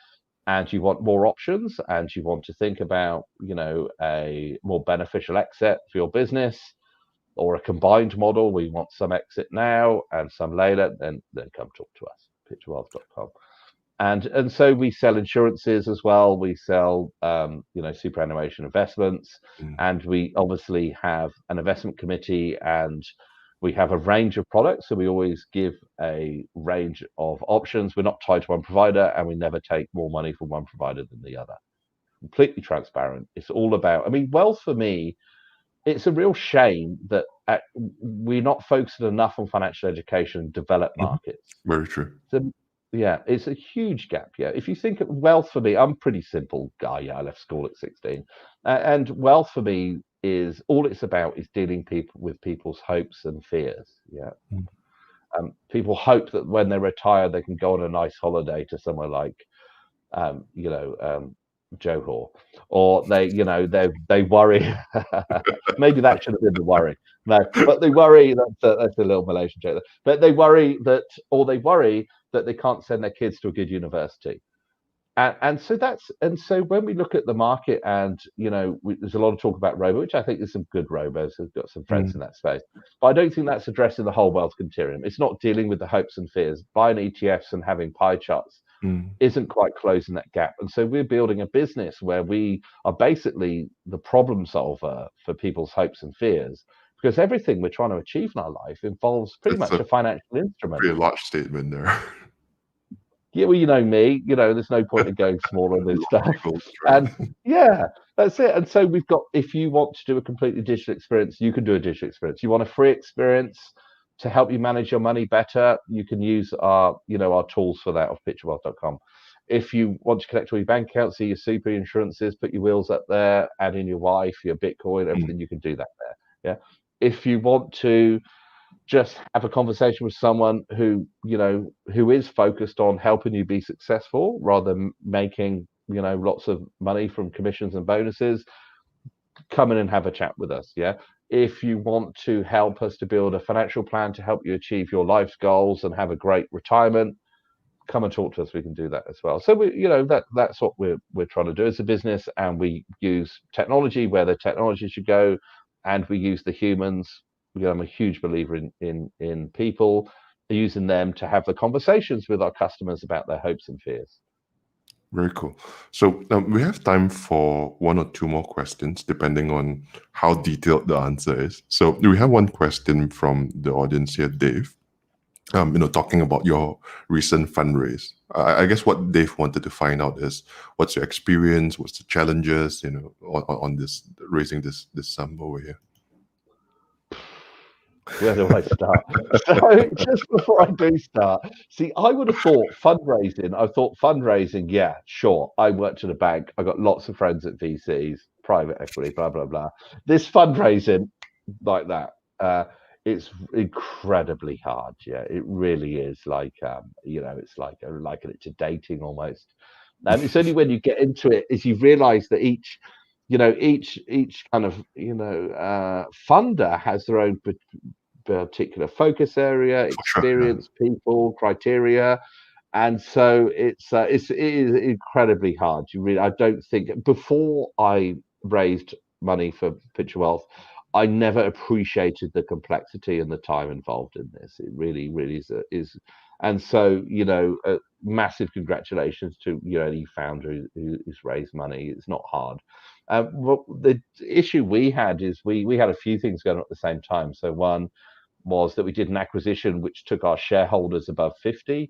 and you want more options, and you want to think about, a more beneficial exit for your business, or a combined model, we want some exit now and some later, then come talk to us, PictureWealth.com. And so we sell insurances as well. We sell, superannuation investments, and we obviously have an investment committee, and we have a range of products. So we always give a range of options. We're not tied to one provider, and we never take more money from one provider than the other. Completely transparent. It's all about, wealth for me, it's a real shame that we're not focusing enough on financial education in developed markets. Very true. So, yeah, it's a huge gap. Yeah, if you think of wealth for me, I'm a pretty simple guy. Yeah, I left school at 16, and wealth for me is all it's about is dealing with people's hopes and fears. Yeah, people hope that when they retire, they can go on a nice holiday to somewhere like, Johor, or they worry. Maybe that should have been the worry. No, but they worry that's a little Malaysian joke. But they worry that they can't send their kids to a good university. And so when we look at the market, and there's a lot of talk about robo, which I think there's some good robos. I've got some friends in that space, but I don't think that's addressing the whole wealth continuum. It's not dealing with the hopes and fears. Buying ETFs and having pie charts isn't quite closing that gap. And so we're building a business where we are basically the problem solver for people's hopes and fears, because everything we're trying to achieve in our life involves pretty That's much a a financial instrument. pretty large statement there. Yeah, well, you know me, there's no point in going small on this stuff. Goals, right? And yeah, that's it. And so we've got, if you want to do a completely digital experience, you can do a digital experience. You want a free experience to help you manage your money better, you can use our tools for that off PictureWealth.com. If you want to connect all your bank accounts, see your super insurances, put your wills up there, add in your wife, your Bitcoin, everything, you can do that there. Yeah. If you want to just have a conversation with someone who is focused on helping you be successful rather than making lots of money from commissions and bonuses, come in and have a chat with us. Yeah. If you want to help us to build a financial plan to help you achieve your life's goals and have a great retirement, come and talk to us. We can do that as well. So that's what we're trying to do as a business, and we use technology where the technology should go, and we use the humans. I'm a huge believer in people, using them to have the conversations with our customers about their hopes and fears. Very cool. So we have time for one or two more questions, depending on how detailed the answer is. So we have one question from the audience here, Dave. Talking about your recent fundraise. I guess what Dave wanted to find out is what's your experience, what's the challenges, on this raising this sum over here. Where do I start? So just before I do start, see, I would have thought fundraising, yeah, sure. I worked at a bank. I got lots of friends at VCs, private equity, blah, blah, blah. This fundraising, like that, it's incredibly hard. Yeah, it really is. Like, it's like liken it to dating almost. And it's only when you get into it is you realize that each kind of funder has their own particular focus area, experience, people, criteria, and so it is incredibly hard. I don't think, before I raised money for PictureWealth, I never appreciated the complexity and the time involved in this. It really, really is. And so, massive congratulations to any founder who's raised money. It's not hard. Well, the issue we had is we had a few things going on at the same time. So one was that we did an acquisition which took our shareholders above 50,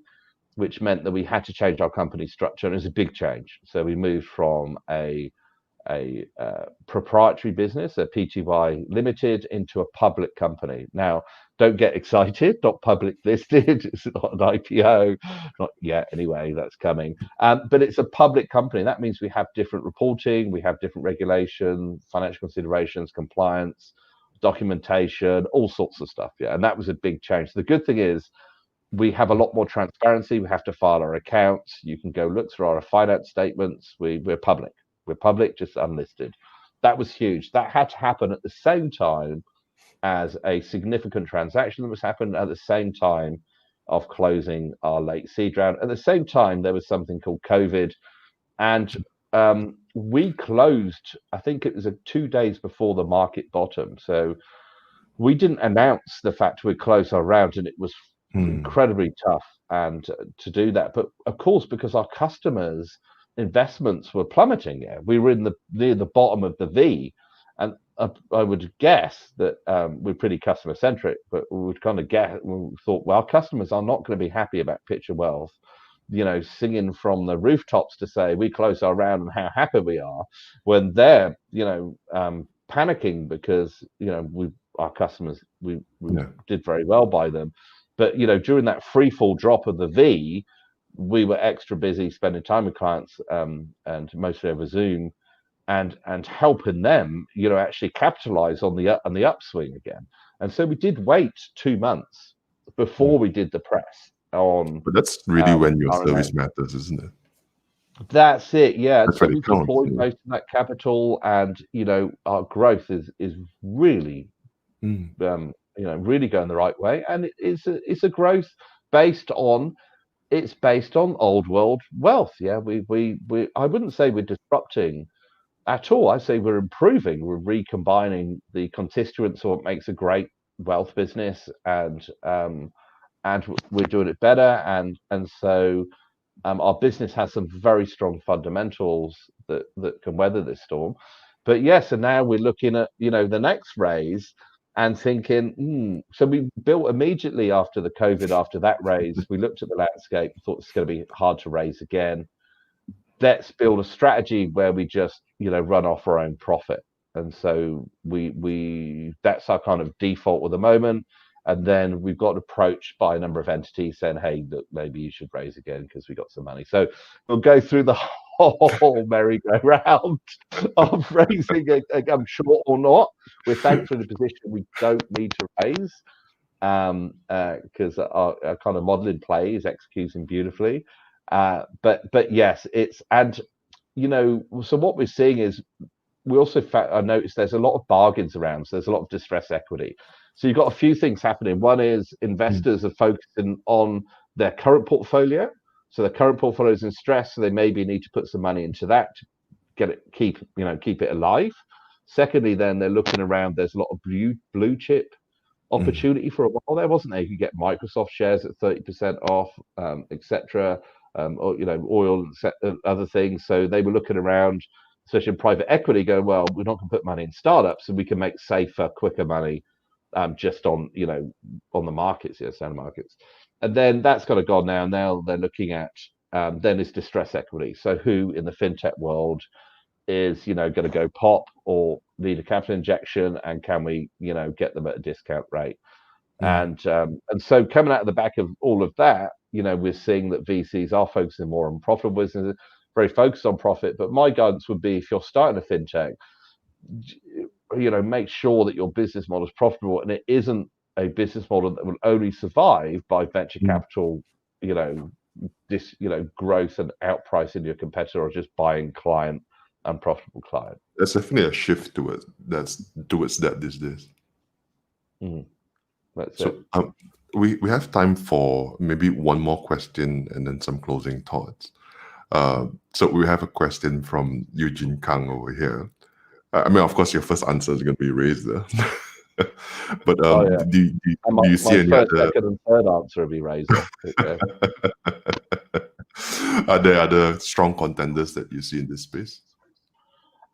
which meant that we had to change our company structure, and it was a big change. So we moved from a proprietary business, a PTY Limited, into a public company. Now, don't get excited, not public listed, it's not an IPO, not yet anyway, that's coming. But it's a public company. That means we have different reporting, we have different regulation, financial considerations, compliance, documentation, all sorts of stuff. Yeah, and that was a big change. The good thing is we have a lot more transparency. We have to file our accounts. You can go look through our finance statements. We're public. We're public, just unlisted. That was huge. That had to happen at the same time as a significant transaction that was happening at the same time of closing our late seed round. At the same time, there was something called COVID, and we closed, I think it was 2 days before the market bottom. So we didn't announce the fact we'd close our round, and it was incredibly tough and to do that. But of course, because our customers' investments were plummeting, we were near the bottom of the V, and I would guess that we're pretty customer centric, but we would kind of we thought, well, customers are not going to be happy about PictureWealth, singing from the rooftops to say we close our round and how happy we are, when they're panicking because our customers we did very well by them, but during that free fall drop of the V, we were extra busy spending time with clients, and mostly over Zoom, and helping them actually capitalize on the upswing again. And so we did wait 2 months before we did the press on. But that's really when your service matters, isn't it? That's it, yeah. That's so when we it counts, deployed most of that capital, and our growth is really really going the right way, and it's a growth based on old world wealth. Yeah, we I wouldn't say we're disrupting at all. I say we're improving. We're recombining the constituents of what makes a great wealth business, and we're doing it better. And so our business has some very strong fundamentals that can weather this storm. But yes, and now we're looking at the next raise. and thinking, so we built immediately after the COVID, after that raise, we looked at the landscape, thought it's going to be hard to raise again. Let's build a strategy where we just, run off our own profit. And so we that's our kind of default at the moment. And then we've got approached by a number of entities saying, hey, look, maybe you should raise again because we got some money. So we'll go through the whole merry-go-round of raising, I'm sure or not. We're thankfully in a position we don't need to raise because our kind of model in play is executing beautifully. But yes, so what we're seeing is we also I noticed there's a lot of bargains around. So there's a lot of distressed equity. So you've got a few things happening. One is investors are focusing on their current portfolio. So their current portfolio is in stress, so they maybe need to put some money into that to keep it alive. Secondly, then they're looking around. There's a lot of blue chip opportunity for a while there, wasn't there? You could get Microsoft shares at 30% off, etc. Or oil and other things. So they were looking around, especially in private equity, going, well, we're not going to put money in startups, and we can make safer, quicker money just on on the markets, standard markets. And then that's kind of gone now. Now they're looking at then is distress equity. So who in the fintech world is going to go pop or need a capital injection, and can we get them at a discount rate? And so coming out of the back of all of that, we're seeing that VCs are focusing more on profitable businesses, very focused on profit. But my guidance would be, if you're starting a fintech, make sure that your business model is profitable, and it isn't a business model that will only survive by venture capital, growth and outpricing your competitor, or just buying unprofitable client. There's definitely a shift towards that these days. We have time for maybe one more question and then some closing thoughts. So we have a question from Eugene Kang over here. I mean, of course, your first answer is going to be Razer. But do you see any first, other... second, and third answer would be Razer. Are there other strong contenders that you see in this space?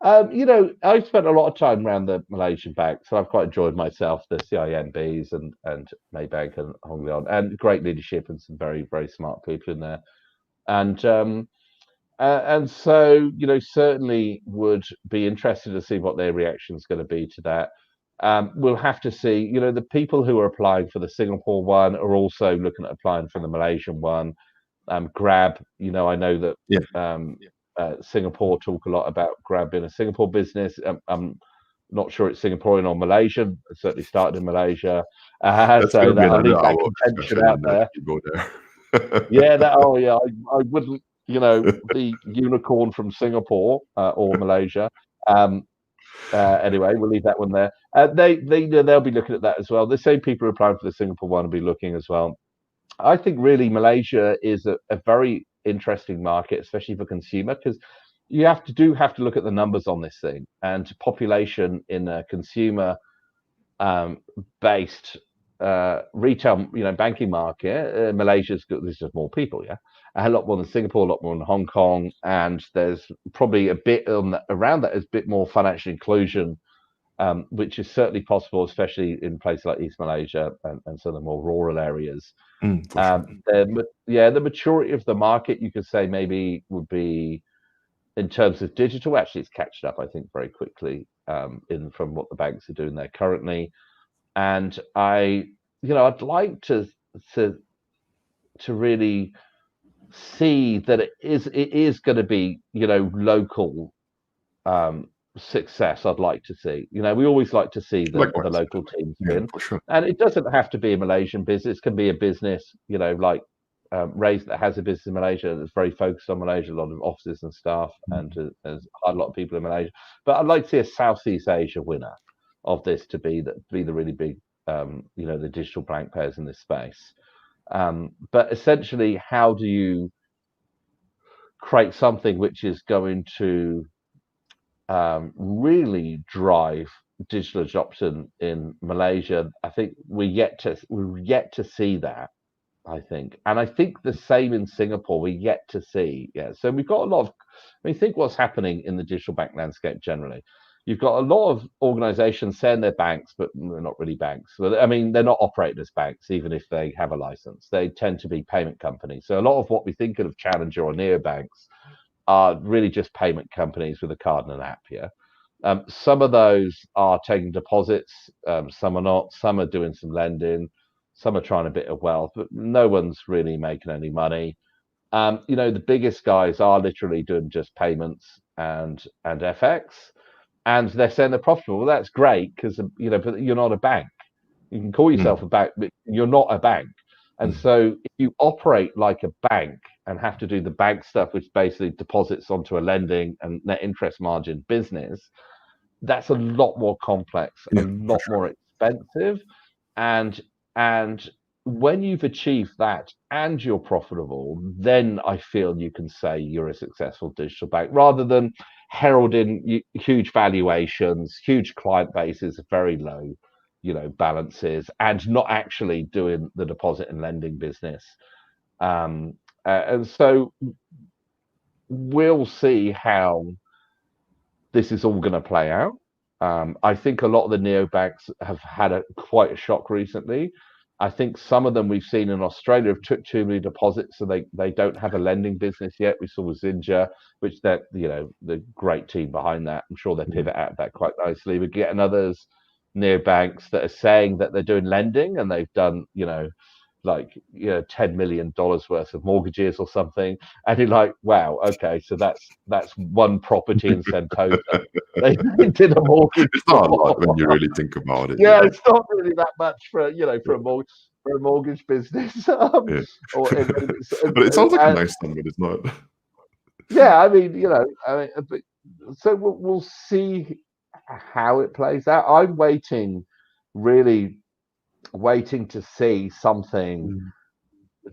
I've spent a lot of time around the Malaysian banks, so I've quite enjoyed myself, the CIMBs and Maybank and Hong Leong, and great leadership and some very, very smart people in there. And so, certainly would be interested to see what their reaction is going to be to that. We'll have to see, the people who are applying for the Singapore one are also looking at applying for the Malaysian one. Grab, I know that Singapore talk a lot about Grab being a Singapore business. I'm not sure it's Singaporean or Malaysian. It certainly started in Malaysia. So that I'll leave that contention out there. Go there. I wouldn't, the unicorn from Singapore or Malaysia. Anyway, we'll leave that one there. They'll be looking at that as well. The same people who applying for the Singapore one will be looking as well. I think really Malaysia is a very interesting market, especially for consumer, because you have to look at the numbers on this thing, and population in a consumer based retail banking market. Malaysia's got, there's just more people, a lot more than Singapore, a lot more than Hong Kong, and there's probably a bit around that is a bit more financial inclusion, which is certainly possible, especially in places like East Malaysia and some of the more rural areas. Sure. The maturity of the market, you could say, maybe would be, in terms of digital, actually it's catching up, I think, very quickly from what the banks are doing there currently. And I'd like to really see that it is going to be local success. I'd like to see. We always like to see the local teams win, for sure. And it doesn't have to be a Malaysian business. It can be a business, like Razer, that has a business in Malaysia that's very focused on Malaysia, a lot of offices and staff, and there's a lot of people in Malaysia. But I'd like to see a Southeast Asia winner of this to be the really big, the digital bank players in this space. But essentially, how do you create something which is going to really drive digital adoption in Malaysia? I think we're yet to see that. I think, and I think the same in Singapore. We're yet to see. So we've got a lot of. Think what's happening in the digital bank landscape generally. you've got a lot of organizations saying they're banks, but they're not really banks. I mean, they're not operated as banks, even if they have a license. They tend to be payment companies. So a lot of what we think of challenger or neobanks are really just payment companies with a card and an app. Yeah. Some of those are taking deposits, some are not. Some are doing some lending, some are trying a bit of wealth, but no one's really making any money. The biggest guys are literally doing just payments and FX, and they're saying they're profitable. Well, that's great because but you're not a bank. You can call yourself a bank, but you're not a bank. And so if you operate like a bank and have to do the bank stuff, which basically deposits onto a lending and net interest margin business, that's a lot more complex, a lot more expensive. And when you've achieved that and you're profitable, then I feel you can say you're a successful digital bank, rather than heralding huge valuations, huge client bases, very low balances, and not actually doing the deposit and lending business. And so we'll see how this is all going to play out. I think a lot of the neobanks have had quite a shock recently. I think some of them we've seen in Australia have took too many deposits, so they don't have a lending business yet. We saw with Zinja, which they're the great team behind that. I'm sure they pivot out of that quite nicely. We're getting others neobanks that are saying that they're doing lending and they've done $10 million worth of mortgages or something, and you're like, wow, okay, so that's one property in Sentosa they did a mortgage. It's not a lot when you really think about it. Yeah, it's not really that much for a mortgage business. But it sounds like a nice one, but it's not. Yeah, so we'll see how it plays out. I'm really waiting to see something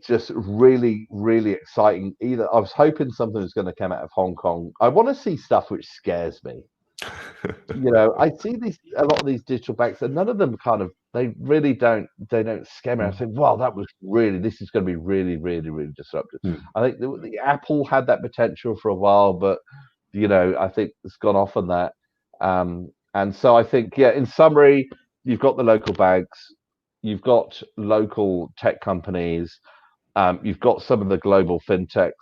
just really, really exciting. Either I was hoping something was going to come out of Hong Kong. I want to see stuff which scares me. I see a lot of these digital banks, and none of them they don't scare me. I say, wow, this is going to be really, really, really disruptive. I think the Apple had that potential for a while, but I think it's gone off on that. And so I think, in summary, you've got the local banks, you've got local tech companies, you've got some of the global fintechs,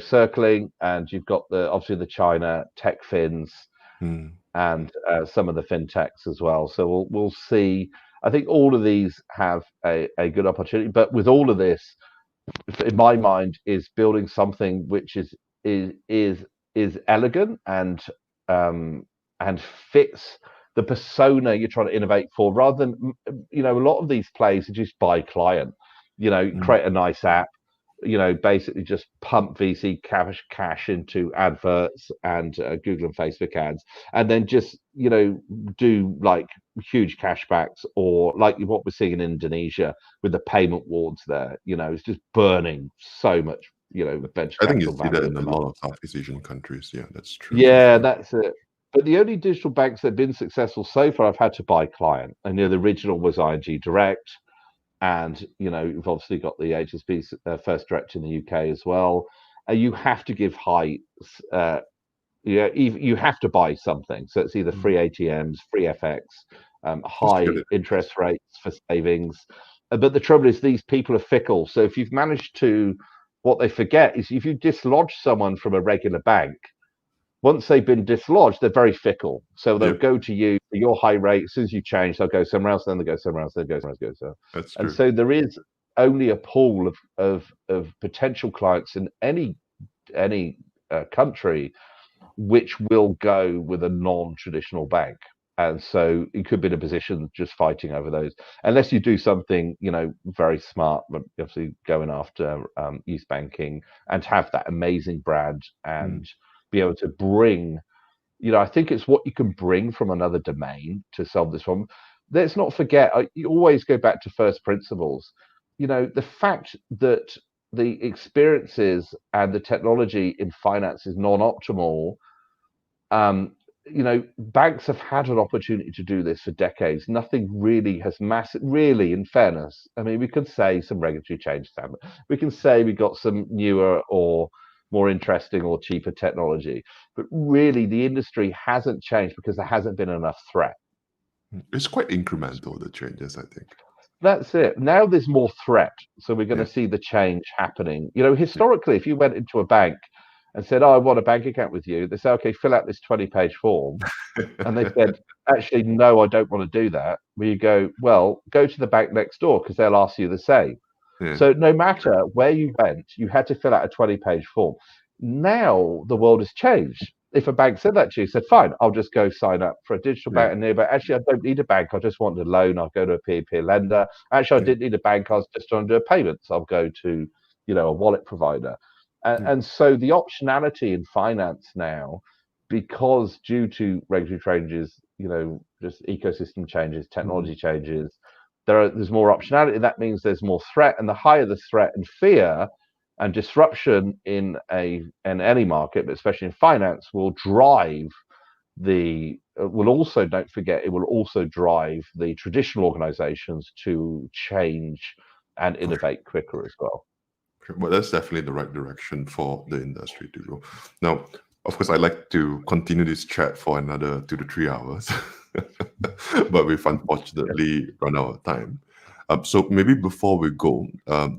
circling, and you've got obviously the China tech fins, and some of the fintechs as well. So we'll see. I think all of these have a good opportunity, but with all of this, in my mind, is building something which is elegant and fits the persona you're trying to innovate for, rather than a lot of these plays are just by client. Create a nice app, basically just pump VC cash into adverts and Google and Facebook ads, and then just do like huge cashbacks, or like what we're seeing in Indonesia with the payment wars there. It's just burning so much venture I think you capital see that money. in a lot of Southeast Asian countries. Yeah, that's true. Yeah, that's it. But the only digital banks that have been successful so far, I've had to buy client. And the original was ING Direct. And, you've obviously got the HSBC First Direct in the UK as well. You have to give you have to buy something. So it's either free ATMs, free FX, high interest rates for savings. But the trouble is these people are fickle. So if you've managed what they forget is if you dislodge someone from a regular bank, once they've been dislodged, they're very fickle. So they'll go to you for your high rate. As soon as you change, they'll go somewhere else, then they go somewhere else, then go somewhere else, That's and true. so there is only a pool of potential clients in any country which will go with a non-traditional bank. And so you could be in a position just fighting over those, unless you do something, very smart, but obviously going after youth banking and have that amazing brand and be able to bring, I think it's what you can bring from another domain to solve this problem. Let's not forget, you always go back to first principles. The fact that the experiences and the technology in finance is non-optimal, banks have had an opportunity to do this for decades. Nothing really has really, in fairness. I mean, we could say some regulatory changes happen. We can say we got some newer or more interesting or cheaper technology. But really, the industry hasn't changed because there hasn't been enough threat. It's quite incremental, the changes, I think. That's it. Now there's more threat. So we're going Yeah. to see the change happening. Historically, if you went into a bank and said, "Oh, I want a bank account with you," they say, "Okay, fill out this 20-page form." And they said, "Actually, no, I don't want to do that." Where you go, "Well, go to the bank next door because they'll ask you the same." Yeah. So no matter where you went, you had to fill out a 20-page form. Now the world has changed. If a bank said that to you, said, "Fine, I'll just go sign up for a digital bank," and but actually, I don't need a bank. I just want a loan. I'll go to a peer-to-peer lender. Actually, I didn't need a bank. I was just trying to do a payments. I'll go to, a wallet provider. And so the optionality in finance now, because due to regulatory changes, just ecosystem changes, technology changes, there's more optionality. That means there's more threat, and the higher the threat and fear and disruption in any market, but especially in finance, will drive will also, don't forget, it will also drive the traditional organizations to change and innovate quicker as well. Well, that's definitely the right direction for the industry to go. Now, of course, I'd like to continue this chat for another 2 to 3 hours, but we've unfortunately run out of time. So maybe before we go,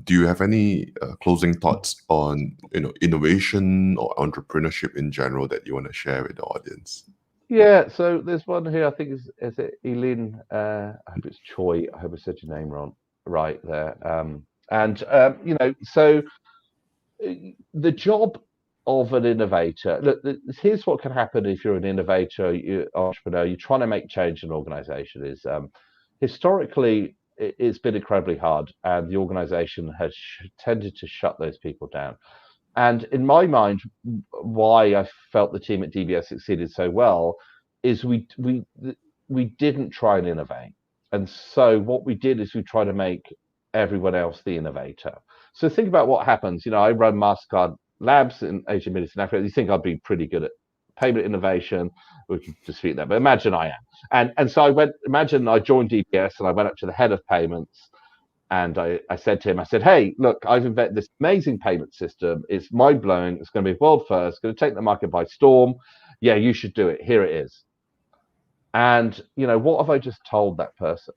do you have any closing thoughts on innovation or entrepreneurship in general that you want to share with the audience? Yeah, so there's one here. I think is it Eileen? I hope it's Choi. I hope I said your name right there. So the job of an innovator. Look, here's what can happen if you're an innovator, entrepreneur. You're trying to make change in an organization. Is historically it's been incredibly hard, and the organization has tended to shut those people down. And in my mind, why I felt the team at DBS succeeded so well is we didn't try and innovate. And so what we did is we try to make everyone else the innovator. So think about what happens. I run MasterCard Labs in Asia, Middle East, and Africa. You think I'd be pretty good at payment innovation? We could dispute that, but imagine I am. And so imagine I joined DBS and I went up to the head of payments. And I said to him, "Hey, look, I've invented this amazing payment system. It's mind-blowing. It's going to be world first. It's going to take the market by storm. Yeah, you should do it. Here it is." And, what have I just told that person?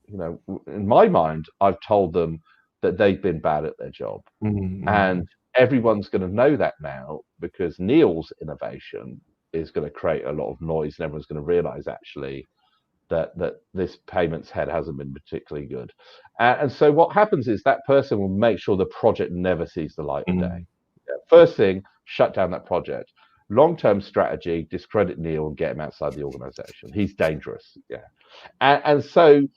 In my mind, I've told them that they've been bad at their job. And everyone's going to know that now because Neal's innovation is going to create a lot of noise, and everyone's going to realize actually that this payments head hasn't been particularly good. And so what happens is that person will make sure the project never sees the light of day. First thing, shut down that project. Long-term strategy, discredit Neal and get him outside the organization. He's dangerous. Yeah. And so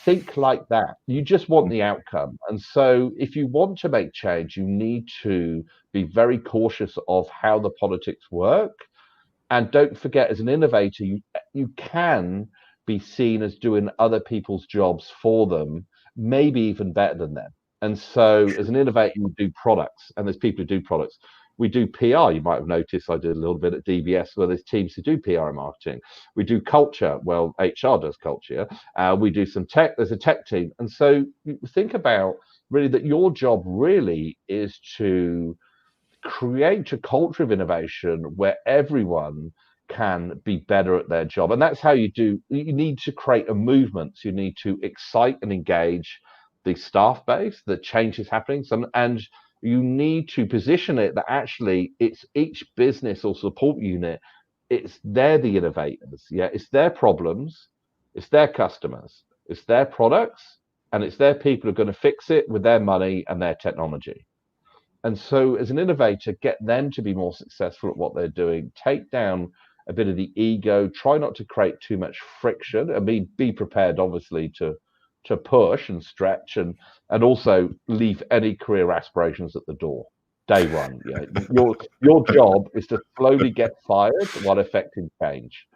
think like that. You just want the outcome. And so if you want to make change, you need to be very cautious of how the politics work. And don't forget, as an innovator, you can be seen as doing other people's jobs for them, maybe even better than them. And so as an innovator, you do products, and there's people who do products. We do PR. You might have noticed I did a little bit at DBS where there's teams who do PR and marketing. We do culture. Well, HR does culture. We do some tech. There's a tech team. And so you think about really that your job really is to create a culture of innovation where everyone can be better at their job. And that's how you need to create a movement. So you need to excite and engage the staff base, the change is happening. And you need to position it that actually it's each business or support unit, they're the innovators. Yeah, it's their problems, it's their customers, it's their products, and it's their people who are going to fix it with their money and their technology. And so as an innovator, get them to be more successful at what they're doing, take down a bit of the ego, try not to create too much friction. I mean, be prepared, obviously, to push and stretch and also leave any career aspirations at the door. Day one. Yeah. Your job is to slowly get fired while affecting change.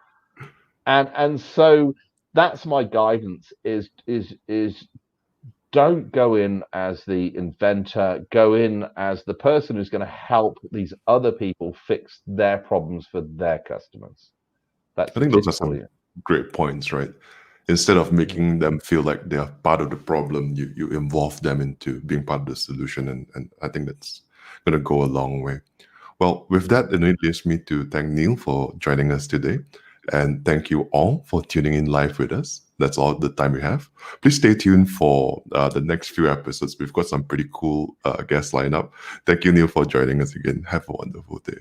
And so that's my guidance is don't go in as the inventor, go in as the person who's going to help these other people fix their problems for their customers. I think those are some great points, right? Instead of making them feel like they are part of the problem, you involve them into being part of the solution. And I think that's going to go a long way. Well, with that, it leaves me to thank Neal for joining us today. And thank you all for tuning in live with us. That's all the time we have. Please stay tuned for the next few episodes. We've got some pretty cool guests lined up. Thank you, Neal, for joining us again. Have a wonderful day.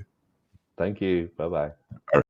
Thank you. Bye-bye. All right.